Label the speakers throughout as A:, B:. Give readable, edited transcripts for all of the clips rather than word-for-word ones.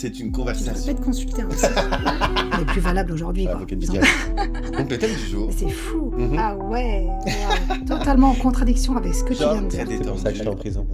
A: c'est une
B: Tu devrais
A: conversation.
B: pas être consulté, hein, elle est plus valable aujourd'hui,
A: Ah,
B: quoi.
A: faut qu'elle me dise. Donc le thème du jour.
B: Mais c'est fou.
A: Mhm.
B: Ah ouais, waouh. Totalement en contradiction avec ce que tu
A: Genre,
B: viens de
A: très
B: dire.
C: C'est pour ça que j'étais en prison.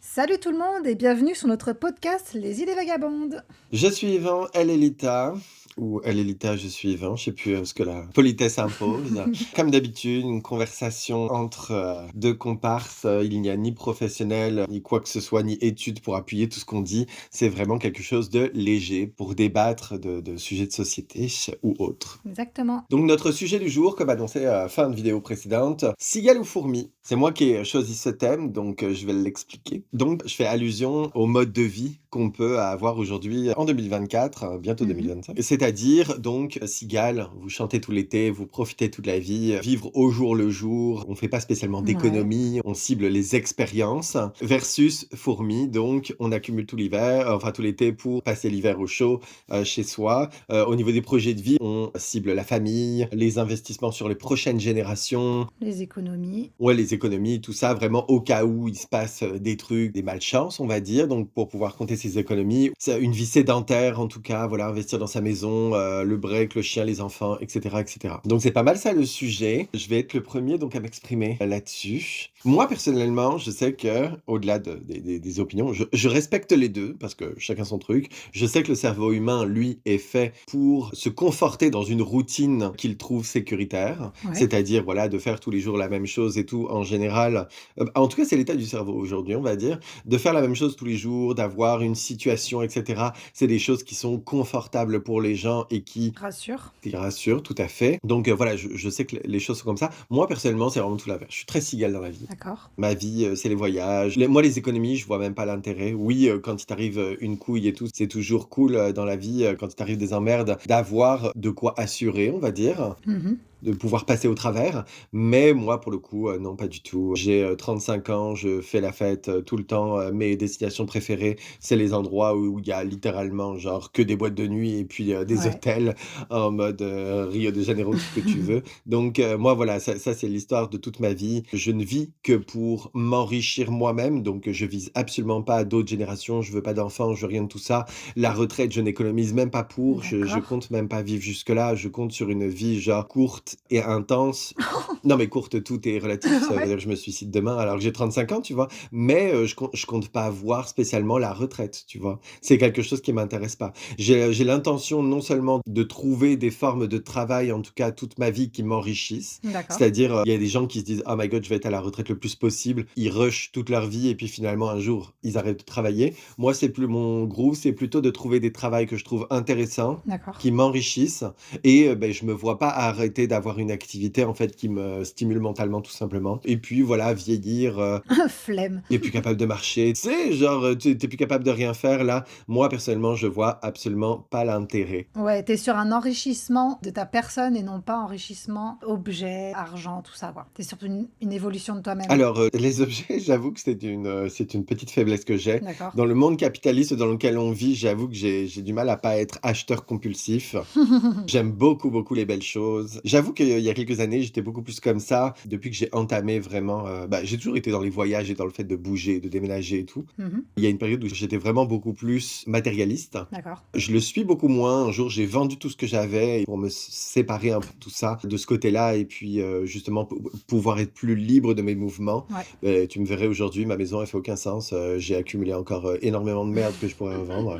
B: Salut tout le monde et bienvenue sur notre podcast Les idées vagabondes.
A: Je suis Yvan, elle est Lita. Ou elle est Lita, je suis Yvan. Je sais plus ce que la politesse impose. Comme d'habitude, une conversation entre deux comparses. Il n'y a ni professionnel, ni quoi que ce soit, ni étude pour appuyer tout ce qu'on dit. C'est vraiment quelque chose de léger pour débattre de sujets de société ou autres.
B: Exactement.
A: Donc notre sujet du jour, comme annoncé à la fin de vidéo précédente, cigale ou fourmi. C'est moi qui ai choisi ce thème, donc je vais l'expliquer. Donc je fais allusion au mode de vie qu'on peut avoir aujourd'hui en 2024, bientôt 2025. C'est-à-dire donc cigale, vous chantez tout l'été, vous profitez toute la vie, vivre au jour le jour, on fait pas spécialement d'économie, on cible les expériences, versus fourmi, donc on accumule tout l'hiver, enfin tout l'été pour passer l'hiver au chaud chez soi. Au niveau des projets de vie, on cible la famille, les investissements sur les prochaines générations,
B: Les économies.
A: ouais, les économies, tout ça, vraiment au cas où il se passe des trucs, des malchances, on va dire, donc pour pouvoir compter ses économies. C'est une vie sédentaire, en tout cas, voilà, investir dans sa maison, le break, le chien, les enfants, etc., etc. Donc c'est pas mal ça le sujet. Je vais être le premier donc à m'exprimer là-dessus. Moi, personnellement, je sais que, au-delà des opinions, je respecte les deux, parce que chacun son truc. Je sais que le cerveau humain, lui, est fait pour se conforter dans une routine qu'il trouve sécuritaire,
B: Ouais.
A: c'est-à-dire, voilà, de faire tous les jours la même chose et tout, en général. En tout cas, c'est l'état du cerveau aujourd'hui, on va dire, de faire la même chose tous les jours, d'avoir une situation, etc. C'est des choses qui sont confortables pour les gens et qui
B: Rassure.
A: rassurent, tout à fait. Donc voilà, je sais que les choses sont comme ça. Moi, personnellement, c'est vraiment tout l'inverse. Je suis très cigale dans la vie.
B: D'accord.
A: Ma vie, c'est les voyages. Moi, les économies, je vois même pas l'intérêt. Oui, quand il t'arrive une couille et tout, c'est toujours cool dans la vie, quand il t'arrive des emmerdes, d'avoir de quoi assurer, on va dire,
B: Mhm.
A: de pouvoir passer au travers. Mais moi, pour le coup, non, pas du tout. J'ai 35 ans, je fais la fête tout le temps. Mes destinations préférées, c'est les endroits où il y a littéralement genre que des boîtes de nuit et puis des
B: Ouais.
A: hôtels en mode Rio de Janeiro, tout ce que tu veux. Donc moi, voilà, ça c'est l'histoire de toute ma vie. Je ne vis que pour m'enrichir moi-même, donc je vise absolument pas à d'autres générations. Je veux pas d'enfants, je veux rien de tout ça. La retraite, je n'économise même pas pour. Je
B: D'accord.
A: compte même pas vivre jusque-là. Je compte sur une vie genre courte et intense. Non, mais courte, tout est relatif. Ça veut
B: Ouais.
A: dire que je me suicide demain alors que j'ai 35 ans, tu vois. Mais je compte pas voir spécialement la retraite, tu vois. C'est quelque chose qui m'intéresse pas. J'ai l'intention non seulement de trouver des formes de travail, en tout cas toute ma vie, qui m'enrichissent.
B: D'accord.
A: C'est-à-dire, il y a des gens qui se disent oh my god, je vais être à la retraite le plus possible. Ils rushent toute leur vie et puis finalement un jour ils arrêtent de travailler. Moi, c'est plus mon groove, c'est plutôt de trouver des travails que je trouve intéressants,
B: D'accord.
A: qui m'enrichissent et je me vois pas arrêter d'avoir une activité en fait qui me stimule mentalement tout simplement. Et puis voilà, vieillir,
B: Flemme.
A: t'es plus capable de marcher, tu sais, genre t'es plus capable de rien faire là. Moi personnellement, je vois absolument pas l'intérêt.
B: Ouais, t'es sur un enrichissement de ta personne et non pas enrichissement objet, argent, tout ça, quoi. T'es sur une évolution de toi-même.
A: Alors, les objets, j'avoue que c'est une petite faiblesse que j'ai.
B: D'accord.
A: Dans le monde capitaliste dans lequel on vit, j'avoue que j'ai du mal à pas être acheteur compulsif. J'aime beaucoup, beaucoup les belles choses. J'avoue qu'il y a quelques années, j'étais beaucoup plus comme ça. Depuis que j'ai entamé vraiment, j'ai toujours été dans les voyages et dans le fait de bouger, de déménager et tout.
B: Mhm.
A: Il y a une période où j'étais vraiment beaucoup plus matérialiste.
B: D'accord.
A: Je le suis beaucoup moins. Un jour, j'ai vendu tout ce que j'avais pour me séparer un peu de tout ça, de ce côté-là, et puis justement pouvoir être plus libre de mes mouvements.
B: Ouais.
A: Tu me verrais aujourd'hui, ma maison, elle fait aucun sens. J'ai accumulé encore énormément de merde que je pourrais revendre.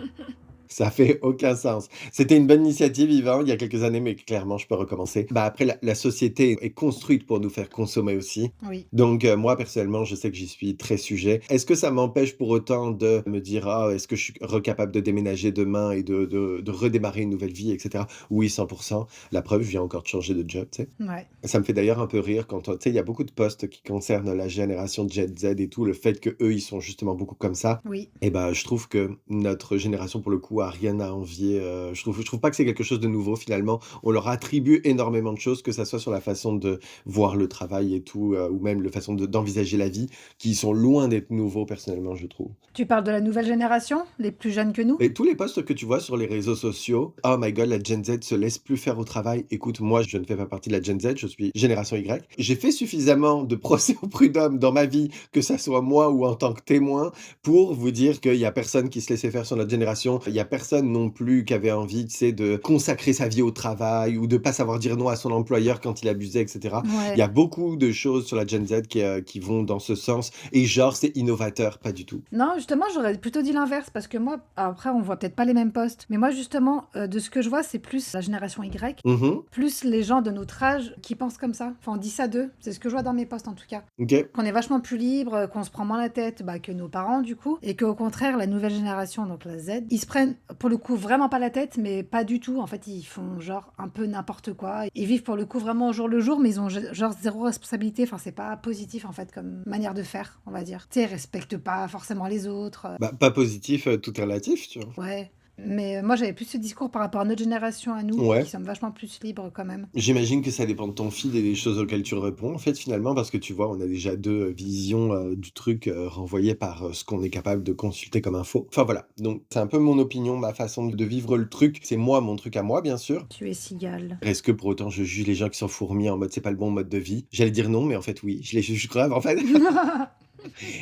A: Ça fait aucun sens. C'était une bonne initiative, Yvan, il y a quelques années, mais clairement, je peux recommencer. Après, la société est construite pour nous faire consommer aussi.
B: Oui.
A: Donc, moi, personnellement, je sais que j'y suis très sujet. Est-ce que ça m'empêche pour autant de me dire, ah, est-ce que je suis recapable de déménager demain et de redémarrer une nouvelle vie, etc. Oui, 100%. La preuve, je viens encore de changer de job, tu sais.
B: Ouais.
A: Ça me fait d'ailleurs un peu rire quand, tu sais, il y a beaucoup de posts qui concernent la génération Gen Z et tout, le fait que eux, ils sont justement beaucoup comme ça.
B: Oui.
A: Et je trouve que notre génération, pour le coup, beaucoup, a rien à envier, je trouve pas que c'est quelque chose de nouveau finalement. On leur attribue énormément de choses, que ça soit sur la façon de voir le travail et tout, ou même la façon d'envisager la vie, qui sont loin d'être nouveaux personnellement, je trouve.
B: Tu parles de la nouvelle génération, les plus jeunes que nous?
A: Et tous les posts que tu vois sur les réseaux sociaux: «Oh my god, la Gen Z se laisse plus faire au travail». Écoute, moi, je ne fais pas partie de la Gen Z, je suis génération Y. J'ai fait suffisamment de procès au prud'homme dans ma vie, que ça soit moi ou en tant que témoin, pour vous dire qu'il y a personne qui se laissait faire sur notre génération. Il y a personne non plus qui avait envie, tu sais, de consacrer sa vie au travail ou de pas savoir dire non à son employeur quand il abusait, et cetera. Il y
B: Ouais.
A: a beaucoup de choses sur la Gen Z qui vont dans ce sens et genre, c'est innovateur, pas du tout.
B: Non, justement, j'aurais plutôt dit l'inverse parce que moi, après, on voit peut-être pas les mêmes posts, mais moi, justement, de ce que je vois, c'est plus la génération Y,
A: Mmh.
B: plus les gens de notre âge qui pensent comme ça. Enfin, on dit ça d'eux. C'est ce que je vois dans mes posts en tout cas.
A: OK.
B: Qu'on est vachement plus libre, qu'on se prend moins la tête que nos parents du coup, et qu'au contraire, la nouvelle génération, donc la Z, ils se prennent pour le coup vraiment pas la tête, mais pas du tout. En fait, ils font genre un peu n'importe quoi. Ils vivent pour le coup vraiment au jour le jour, mais ils ont genre zéro responsabilité. Enfin, c'est pas positif en fait comme manière de faire, on va dire. Tu sais, ils respectent pas forcément les autres.
A: Bah, pas positif, tout est relatif, tu vois?
B: Ouais. Mais moi, j'avais plus ce discours par rapport à notre génération à nous, qui
A: Ouais.
B: sommes vachement plus libres quand même.
A: J'imagine que ça dépend de ton feed et des choses auxquelles tu réponds, en fait, finalement, parce que tu vois, on a déjà 2 visions, du truc, renvoyées par, ce qu'on est capable de consulter comme info. Enfin, voilà, donc c'est un peu mon opinion, ma façon de vivre le truc. C'est moi, mon truc à moi, bien sûr.
B: Tu es cigale.
A: Est-ce que pour autant je juge les gens qui sont fourmis en mode: «C'est pas le bon mode de vie»? J'allais dire non, mais en fait, oui, je les juge grave, en fait.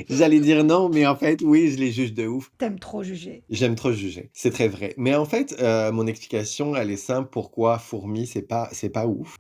A: J'allais dire non, mais en fait, oui, je les juge de ouf.
B: T'aimes trop juger.
A: J'aime trop juger, c'est très vrai. Mais en fait, mon explication, elle est simple. Pourquoi fourmi, c'est pas ouf?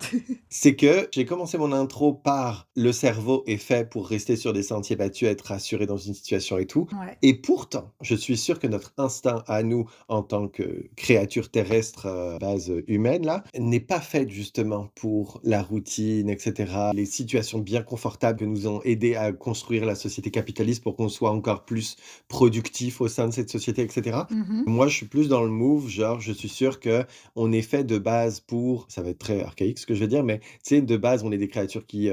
A: C'est que j'ai commencé mon intro par: le cerveau est fait pour rester sur des sentiers battus, être rassuré dans une situation et tout.
B: Ouais.
A: Et pourtant, je suis sûr que notre instinct à nous, en tant que créatures terrestres, base humaine là, n'est pas fait justement pour la routine et cetera. Les situations bien confortables que nous ont aidés à construire la société capitaliste pour qu'on soit encore plus productif au sein de cette société et cetera.
B: Mhm.
A: Moi, je suis plus dans le move, genre, je suis sûr qu'on est fait de base pour, ça va être très archaïque ce que je vais dire, mais tu sais, de base, on est des créatures qui,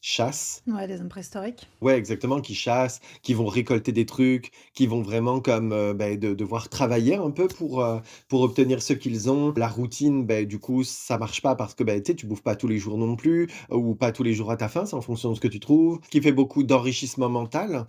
A: chassent.
B: Ouais, des hommes préhistoriques.
A: Ouais, exactement, qui chassent, qui vont récolter des trucs, qui vont vraiment comme, devoir travailler un peu pour obtenir ce qu'ils ont. La routine, du coup, ça marche pas parce que, tu sais, tu bouffes pas tous les jours non plus, ou pas tous les jours à ta faim, c'est en fonction de ce que tu trouves. Ce qui fait beaucoup d'enrichissement mental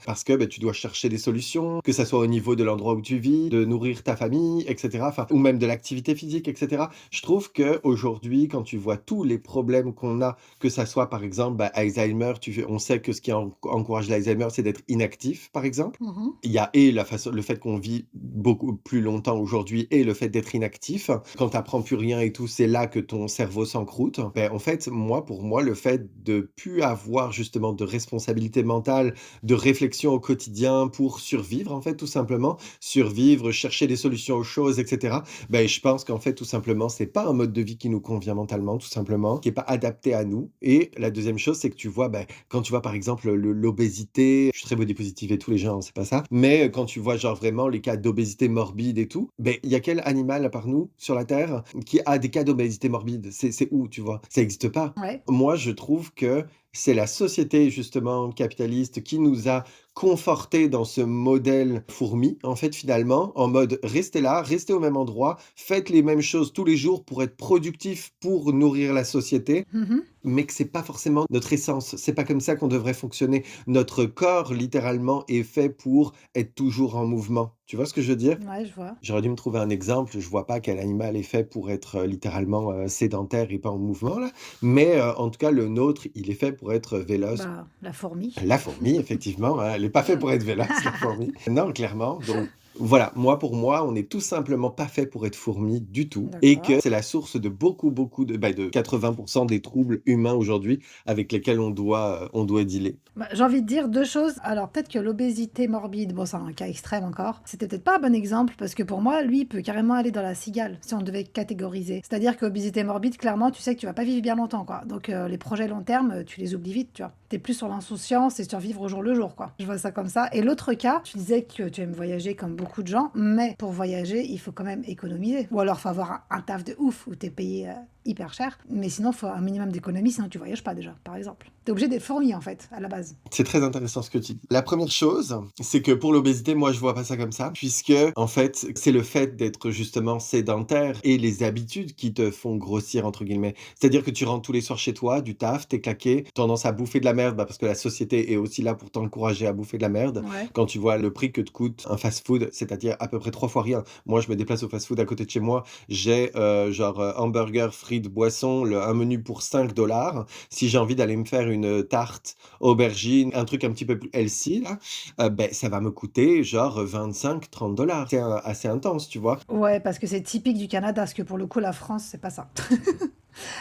A: parce que, tu dois chercher des solutions, que ça soit au niveau de l'endroit où tu vis, de nourrir ta famille et cetera, enfin ou même de l'activité physique et cetera. Je trouve qu'aujourd'hui, quand tu vois tous les problèmes qu'on a, que ça soit par exemple, Alzheimer, on sait que ce qui encourage l'Alzheimer, c'est d'être inactif, par exemple.
B: Mhm.
A: Il y a et le fait qu'on vit beaucoup plus longtemps aujourd'hui et le fait d'être inactif. Quand tu apprends plus rien et tout, c'est là que ton cerveau s'encroute. En fait, pour moi, le fait de plus avoir justement de responsabilité mentale, de réflexion au quotidien pour survivre, en fait, tout simplement, survivre, chercher des solutions aux choses, et cetera. Je pense qu'en fait, tout simplement, c'est pas un mode de vie qui nous convient mentalement, tout simplement, qui est pas adapté à nous. Et la deuxième chose, c'est que tu vois, quand tu vois, par exemple, l'obésité, je suis très body positive et tous les gens, c'est pas ça, mais quand tu vois, genre, vraiment les cas d'obésité morbide et tout, il y a quel animal à part nous, sur la Terre, qui a des cas d'obésité morbide? C'est où, tu vois? Ça existe pas.
B: Ouais.
A: Moi, je trouve que c'est la société justement capitaliste qui nous a confortés dans ce modèle fourmi, en fait, finalement, en mode: «Restez là, restez au même endroit, faites les mêmes choses tous les jours pour être productif, pour nourrir la société».
B: Mhm.
A: Mais que c'est pas forcément notre essence. C'est pas comme ça qu'on devrait fonctionner. Notre corps, littéralement, est fait pour être toujours en mouvement. Tu vois ce que je veux dire?
B: Ouais, je vois.
A: J'aurais dû me trouver un exemple, je vois pas quel animal est fait pour être, littéralement, sédentaire et pas en mouvement là, mais en tout cas le nôtre, il est fait pour être véloce.
B: Bah, la fourmi.
A: La fourmi effectivement, hein, elle est pas faite pour être véloce la fourmi. Non, clairement, donc voilà, pour moi, on est tout simplement pas fait pour être fourmi du tout et
B: D'accord.
A: que c'est la source de beaucoup, beaucoup de 80 des troubles humains aujourd'hui avec lesquels on doit dealer.
B: Bah, j'ai envie de dire deux choses. Alors, peut-être que l'obésité morbide, bon, c'est un cas extrême encore, c'était peut-être pas un bon exemple parce que pour moi, lui, il peut carrément aller dans la cigale si on devait catégoriser. C'est-à-dire qu'obésité morbide, clairement, tu sais que tu vas pas vivre bien longtemps, quoi. Donc, les projets long terme, tu les oublies vite, tu vois. T'es plus sur l'insouciance et sur vivre au jour le jour, quoi. Je vois ça comme ça. Et l'autre cas, tu disais que tu aimes voyager comme beaucoup de gens, mais pour voyager, il faut quand même économiser. Ou alors, faut avoir un taf de ouf où t'es payé hyper cher. Mais sinon, il faut un minimum d'économie, sinon tu voyages pas déjà, par exemple. Tu es obligé d'être fourni, en fait, à la base.
A: C'est très intéressant ce que tu dis. La première chose, c'est que pour l'obésité, moi, je vois pas ça comme ça, puisque, en fait, c'est le fait d'être justement sédentaire et les habitudes qui te font grossir, entre guillemets. C'est-à-dire que tu rentres tous les soirs chez toi, du taf, t'es claqué, tendance à bouffer de la merde, bah, parce que la société est aussi là pour t'encourager à bouffer de la merde.
B: Ouais.
A: Quand tu vois le prix que te coûte un fast-food, c'est-à-dire à peu près 3 fois rien. Moi, je me déplace au fast-food à côté de chez moi, j'ai hamburger, frites, boisson, un menu pour 5 $. Si j'ai envie d'aller me faire une tarte aubergine, un truc un petit peu plus healthy là, beh, ça va me coûter genre 25-30 $. C'est assez intense, tu vois?
B: Ouais, parce que c'est typique du Canada, parce que pour le coup, la France, c'est pas ça.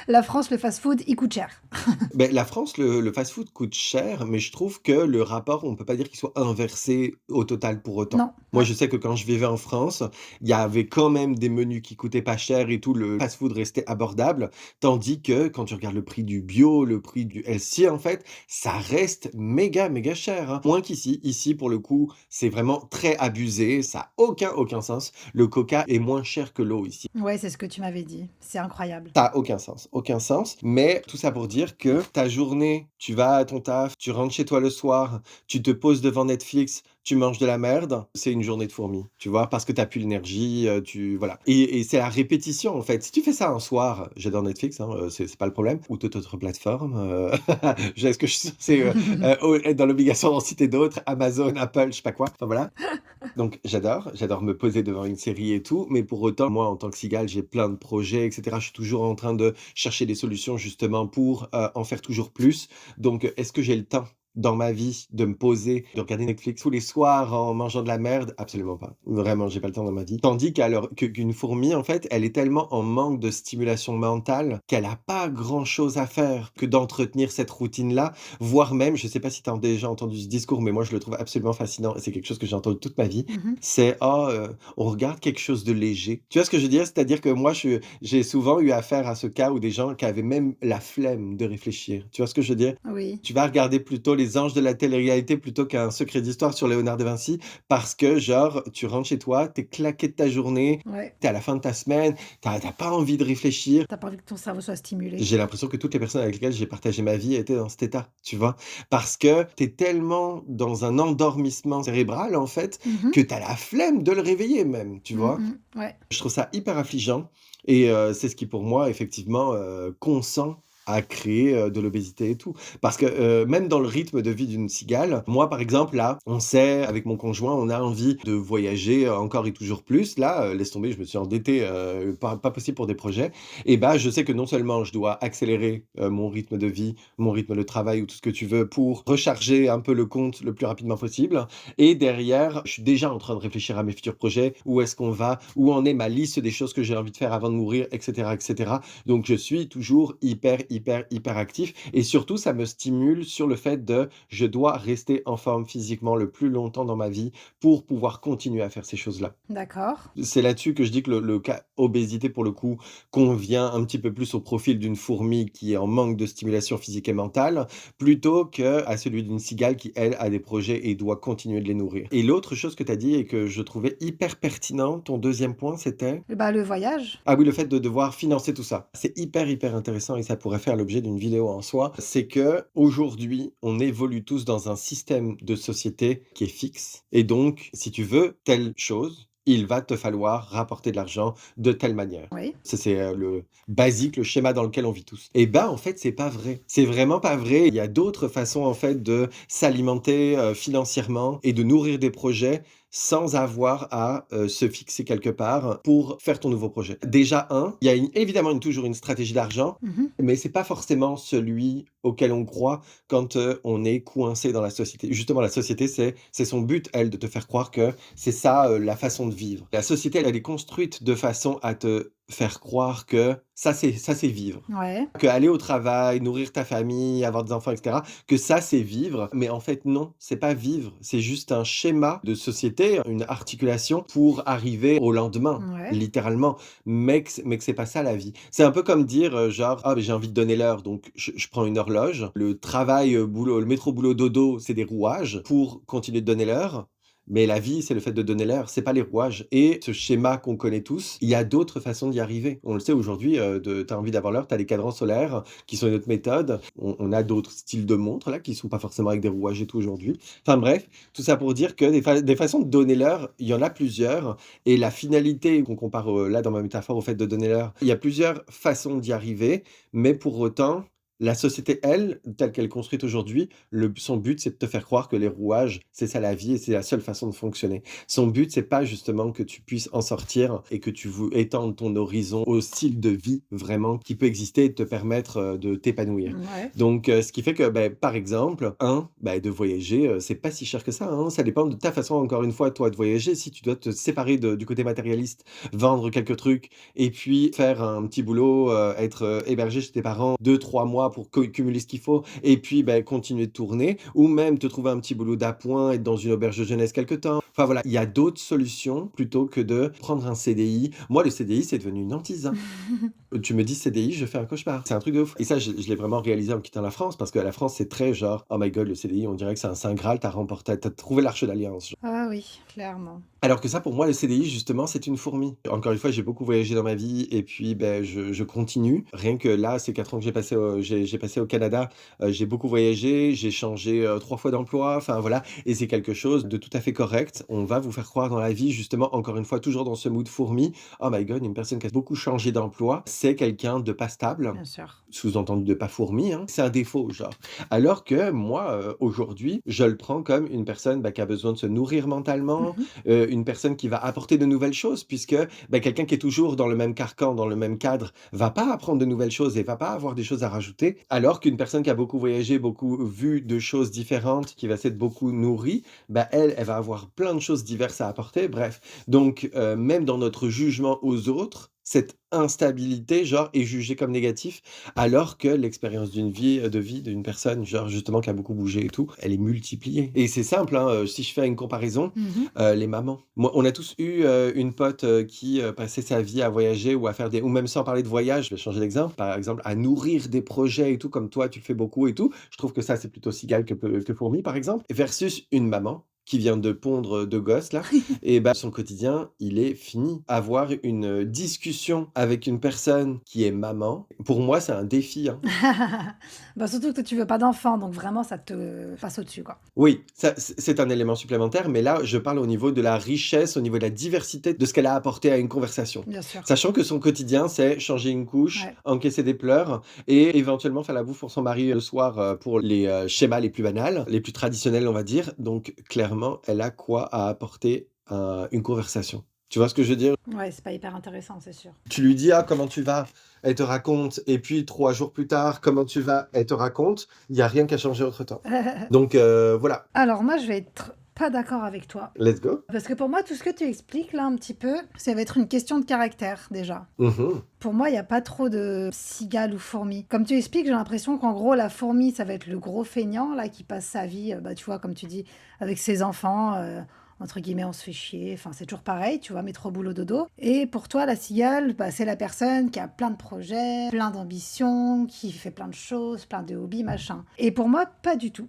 B: La France, le fast-food, il coûte cher.
A: Beh, la France, le fast-food coûte cher, mais je trouve que le rapport, on peut pas dire qu'il soit inversé au total pour autant.
B: Non,
A: Moi,
B: ouais.
A: je sais que quand je vivais en France, il y avait quand même des menus qui coûtaient pas cher et tout, le fast-food restait abordable. Tandis que quand tu regardes le prix du bio, le prix du healthy, en fait, ça reste méga, méga cher, hein. Moins qu'ici. Ici, pour le coup, c'est vraiment très abusé, ça a aucun sens. Le coca est moins cher que l'eau ici.
B: Ouais, c'est ce que tu m'avais dit. C'est incroyable.
A: Ça a aucun sens, mais tout ça pour dire que ta journée, tu vas à ton taf, tu rentres chez toi le soir, tu te poses devant Netflix, tu manges de la merde, c'est une journée de fourmi, tu vois? Parce que tu as plus l'énergie, tu voilà et c'est la répétition, en fait. Si tu fais ça un soir, j'adore Netflix, hein, c'est pas le problème ou toute autre plateforme, est-ce que je suis censé, être dans l'obligation d'en citer d'autres? Amazon, Apple, je sais pas quoi, enfin voilà. Donc j'adore me poser devant une série et tout, mais pour autant, moi, en tant que cigale, j'ai plein de projets et cetera. Je suis toujours en train de chercher des solutions justement pour, en faire toujours plus. Donc, est-ce que j'ai le temps dans ma vie de me poser, de regarder Netflix tous les soirs en mangeant de la merde? Absolument pas. Vraiment, j'ai pas le temps dans ma vie. Tandis qu'une fourmi, en fait, elle est tellement en manque de stimulation mentale qu'elle a pas grand-chose à faire que d'entretenir cette routine-là, voire même, je sais pas si tu as déjà entendu ce discours, mais moi je le trouve absolument fascinant et c'est quelque chose que j'ai entendu toute ma vie.
B: Mmh.
A: C'est: «Oh, on regarde quelque chose de léger». Tu vois ce que je veux dire? C'est-à-dire que moi j'ai souvent eu affaire à ce cas où des gens qui avaient même la flemme de réfléchir. Tu vois ce que je veux dire?
B: Oui.
A: Tu vas regarder plutôt Les Anges de la télé-réalité plutôt qu'un Secret d'Histoire sur Léonard de Vinci parce que genre, tu rentres chez toi, tu es claqué de ta journée,
B: Ouais.
A: tu es à la fin de ta semaine, tu pas envie de réfléchir.
B: Tu pas envie que ton cerveau soit stimulé.
A: J'ai l'impression que toutes les personnes avec lesquelles j'ai partagé ma vie étaient dans cet état, tu vois? Parce que tu es tellement dans un endormissement cérébral, en fait,
B: Mmh.
A: que tu as la flemme de le réveiller même, tu vois?
B: Ouais.
A: Je trouve ça hyper affligeant et c'est ce qui pour moi effectivement, consent à créer, de l'obésité et tout. Parce que, même dans le rythme de vie d'une cigale, moi par exemple là, on sait avec mon conjoint, on a envie de voyager encore et toujours plus. Là, laisse tomber, je me suis endetté, pas possible pour des projets et bah, je sais que non seulement je dois accélérer, mon rythme de vie, mon rythme de travail ou tout ce que tu veux pour recharger un peu le compte le plus rapidement possible et derrière, je suis déjà en train de réfléchir à mes futurs projets. Où est-ce qu'on va? Où en est ma liste des choses que j'ai envie de faire avant de mourir? Et cetera, et cetera. Donc je suis toujours hyper actif et surtout ça me stimule sur le fait de: je dois rester en forme physiquement le plus longtemps dans ma vie pour pouvoir continuer à faire ces choses-là.
B: D'accord.
A: C'est là-dessus que je dis que le cas obésité, pour le coup, convient un petit peu plus au profil d'une fourmi qui est en manque de stimulation physique et mentale, plutôt qu'à celui d'une cigale qui, elle, a des projets et doit continuer de les nourrir. Et l'autre chose que tu as dit et que je trouvais hyper pertinent, ton deuxième point, c'était?
B: Bah, le voyage.
A: Ah oui, le fait de devoir financer tout ça. C'est hyper intéressant et ça pourrait faire l'objet d'une vidéo en soi. C'est que aujourd'hui, on évolue tous dans un système de société qui est fixe et donc, si tu veux telle chose, il va te falloir rapporter de l'argent de telle manière.
B: Oui.
A: Ça, c'est, le basique, le schéma dans lequel on vit tous. Et ben, en fait, c'est pas vrai. C'est vraiment pas vrai. Il y a d'autres façons, en fait, de s'alimenter, financièrement et de nourrir des projets sans avoir à, se fixer quelque part pour faire ton nouveau projet. Déjà il y a évidemment toujours une stratégie d'argent,
B: Mmh.
A: mais c'est pas forcément celui auquel on croit quand, on est coincé dans la société. Justement, la société, c'est son but, elle, de te faire croire que c'est ça, la façon de vivre. La société, elle est construite de façon à te faire croire que ça c'est vivre.
B: Ouais.
A: Que aller au travail, nourrir ta famille, avoir des enfants et cetera, que ça c'est vivre. Mais en fait non, c'est pas vivre, c'est juste un schéma de société, une articulation pour arriver au lendemain,
B: Ouais.
A: littéralement. Mais que c'est pas ça la vie. C'est un peu comme dire, genre: «Ah, beh, j'ai envie de donner l'heure, donc je prends une horloge». Le travail, boulot le métro boulot dodo, c'est des rouages pour continuer de donner l'heure. Mais la vie, c'est le fait de donner l'air, c'est pas les rouages. Et ce schéma qu'on connaît tous, il y a d'autres façons d'y arriver. On le sait aujourd'hui, tu as envie d'avoir l'heure, tu as les cadrans solaires qui sont une autre méthode. On a d'autres styles de montres là qui sont pas forcément avec des rouages et tout aujourd'hui. Enfin bref, tout ça pour dire que des façons de donner l'heure, il y en a plusieurs. Et la finalité qu'on compare, là dans ma métaphore au fait de donner l'heure, il y a plusieurs façons d'y arriver, mais pour autant, la société, elle, telle qu'elle est construite aujourd'hui, son but, c'est de te faire croire que les rouages, c'est ça la vie et c'est la seule façon de fonctionner. Son but, c'est pas justement que tu puisses en sortir et que tu étendes ton horizon au style de vie vraiment qui peut exister et te permettre de t'épanouir.
B: Ouais.
A: Donc, ce qui fait que, par exemple, de voyager, c'est pas si cher que ça, hein. Ça dépend de ta façon, encore une fois, toi, de voyager. Si tu dois te séparer du côté matérialiste, vendre quelques trucs et puis faire un petit boulot, être hébergé chez tes parents 2, 3 mois pour cumuler ce qu'il faut et puis continuer de tourner ou même te trouver un petit boulot d'appoint, être dans une auberge de jeunesse quelque temps. Enfin voilà, il y a d'autres solutions plutôt que de prendre un CDI. Moi, le CDI, c'est devenu une hantise, hein. Tu me dis CDI, je fais un cauchemar. C'est un truc de ouf. Et ça, je l'ai vraiment réalisé en quittant la France parce que la France, c'est très genre, oh my god, le CDI, on dirait que c'est un saint graal, t'as trouvé l'arche d'alliance.
B: Ah oui, clairement.
A: Alors que ça, pour moi, le CDI, justement, c'est une fourmi. Encore une fois, j'ai beaucoup voyagé dans ma vie et puis, je continue. Rien que là, ces 4 ans que j'ai passé au Canada, j'ai beaucoup voyagé, j'ai changé 3 fois d'emploi, enfin voilà. Et c'est quelque chose de tout à fait correct. On va vous faire croire dans la vie, justement, encore une fois, toujours dans ce mood fourmi. Oh my god, une personne qui a beaucoup changé d'emploi, c'est quelqu'un de pas stable,
B: Bien sûr.
A: sous-entendu de pas fourmi, hein. C'est un défaut, genre. Alors que moi, aujourd'hui, je le prends comme une personne qui a besoin de se nourrir mentalement,
B: Mmh.
A: une personne qui va apporter de nouvelles choses puisque, quelqu'un qui est toujours dans le même carcan, dans le même cadre, va pas apprendre de nouvelles choses et va pas avoir des choses à rajouter. Alors qu'une personne qui a beaucoup voyagé, beaucoup vu de choses différentes, qui va s'être beaucoup nourrie, elle va avoir plein de choses diverses à apporter, bref. Donc, même dans notre jugement aux autres, cette instabilité, genre, est jugée comme négatif, alors que l'expérience de vie d'une personne, genre, justement, qui a beaucoup bougé et tout, elle est multipliée. Et c'est simple, hein, si je fais une comparaison,
B: Mmh.
A: les mamans. Moi, on a tous eu, une pote, qui, passait sa vie à voyager ou à faire ou même sans parler de voyage, je vais changer d'exemple, par exemple, à nourrir des projets et tout, comme toi, tu le fais beaucoup et tout. Je trouve que ça, c'est plutôt cigale que fourmi, par exemple, versus une maman qui vient de pondre 2 gosses là et son quotidien, il est fini. Avoir une discussion avec une personne qui est maman, pour moi, c'est un défi, hein.
B: Bah, surtout que toi, tu veux pas d'enfant, donc vraiment ça te passe au-dessus, quoi.
A: Oui, ça, c'est un élément supplémentaire, mais là, je parle au niveau de la richesse, au niveau de la diversité de ce qu'elle a apporté à une conversation.
B: Bien sûr.
A: Sachant que son quotidien, c'est changer une couche,
B: Ouais.
A: encaisser des pleurs et éventuellement faire la bouffe pour son mari le soir, pour les, schémas les plus banals, les plus traditionnels, on va dire. Donc clairement, elle a quoi à apporter à une conversation. Tu vois ce que je veux dire?
B: Ouais, c'est pas hyper intéressant, c'est sûr.
A: Tu lui dis: «Ah, comment tu vas?» Elle te raconte et puis 3 jours plus tard: «Comment tu vas?» Elle te raconte. Il y a rien qui a changé entre-temps. Donc voilà,
B: Alors moi, je vais être pas d'accord avec toi.
A: let's go.
B: Parce que pour moi, tout ce que tu expliques là un petit peu, ça va être une question de caractère déjà.
A: Mmh.
B: Pour moi, il y a pas trop de cigale ou fourmi. Comme tu expliques, j'ai l'impression qu'en gros, la fourmi, ça va être le gros feignant là qui passe sa vie, tu vois, comme tu dis, avec ses enfants, entre guillemets, on se fait chier. Enfin, c'est toujours pareil, tu vois, métro, boulot, dodo. Et pour toi, la cigale, c'est la personne qui a plein de projets, plein d'ambitions, qui fait plein de choses, plein de hobbies, machin. Et pour moi, pas du tout.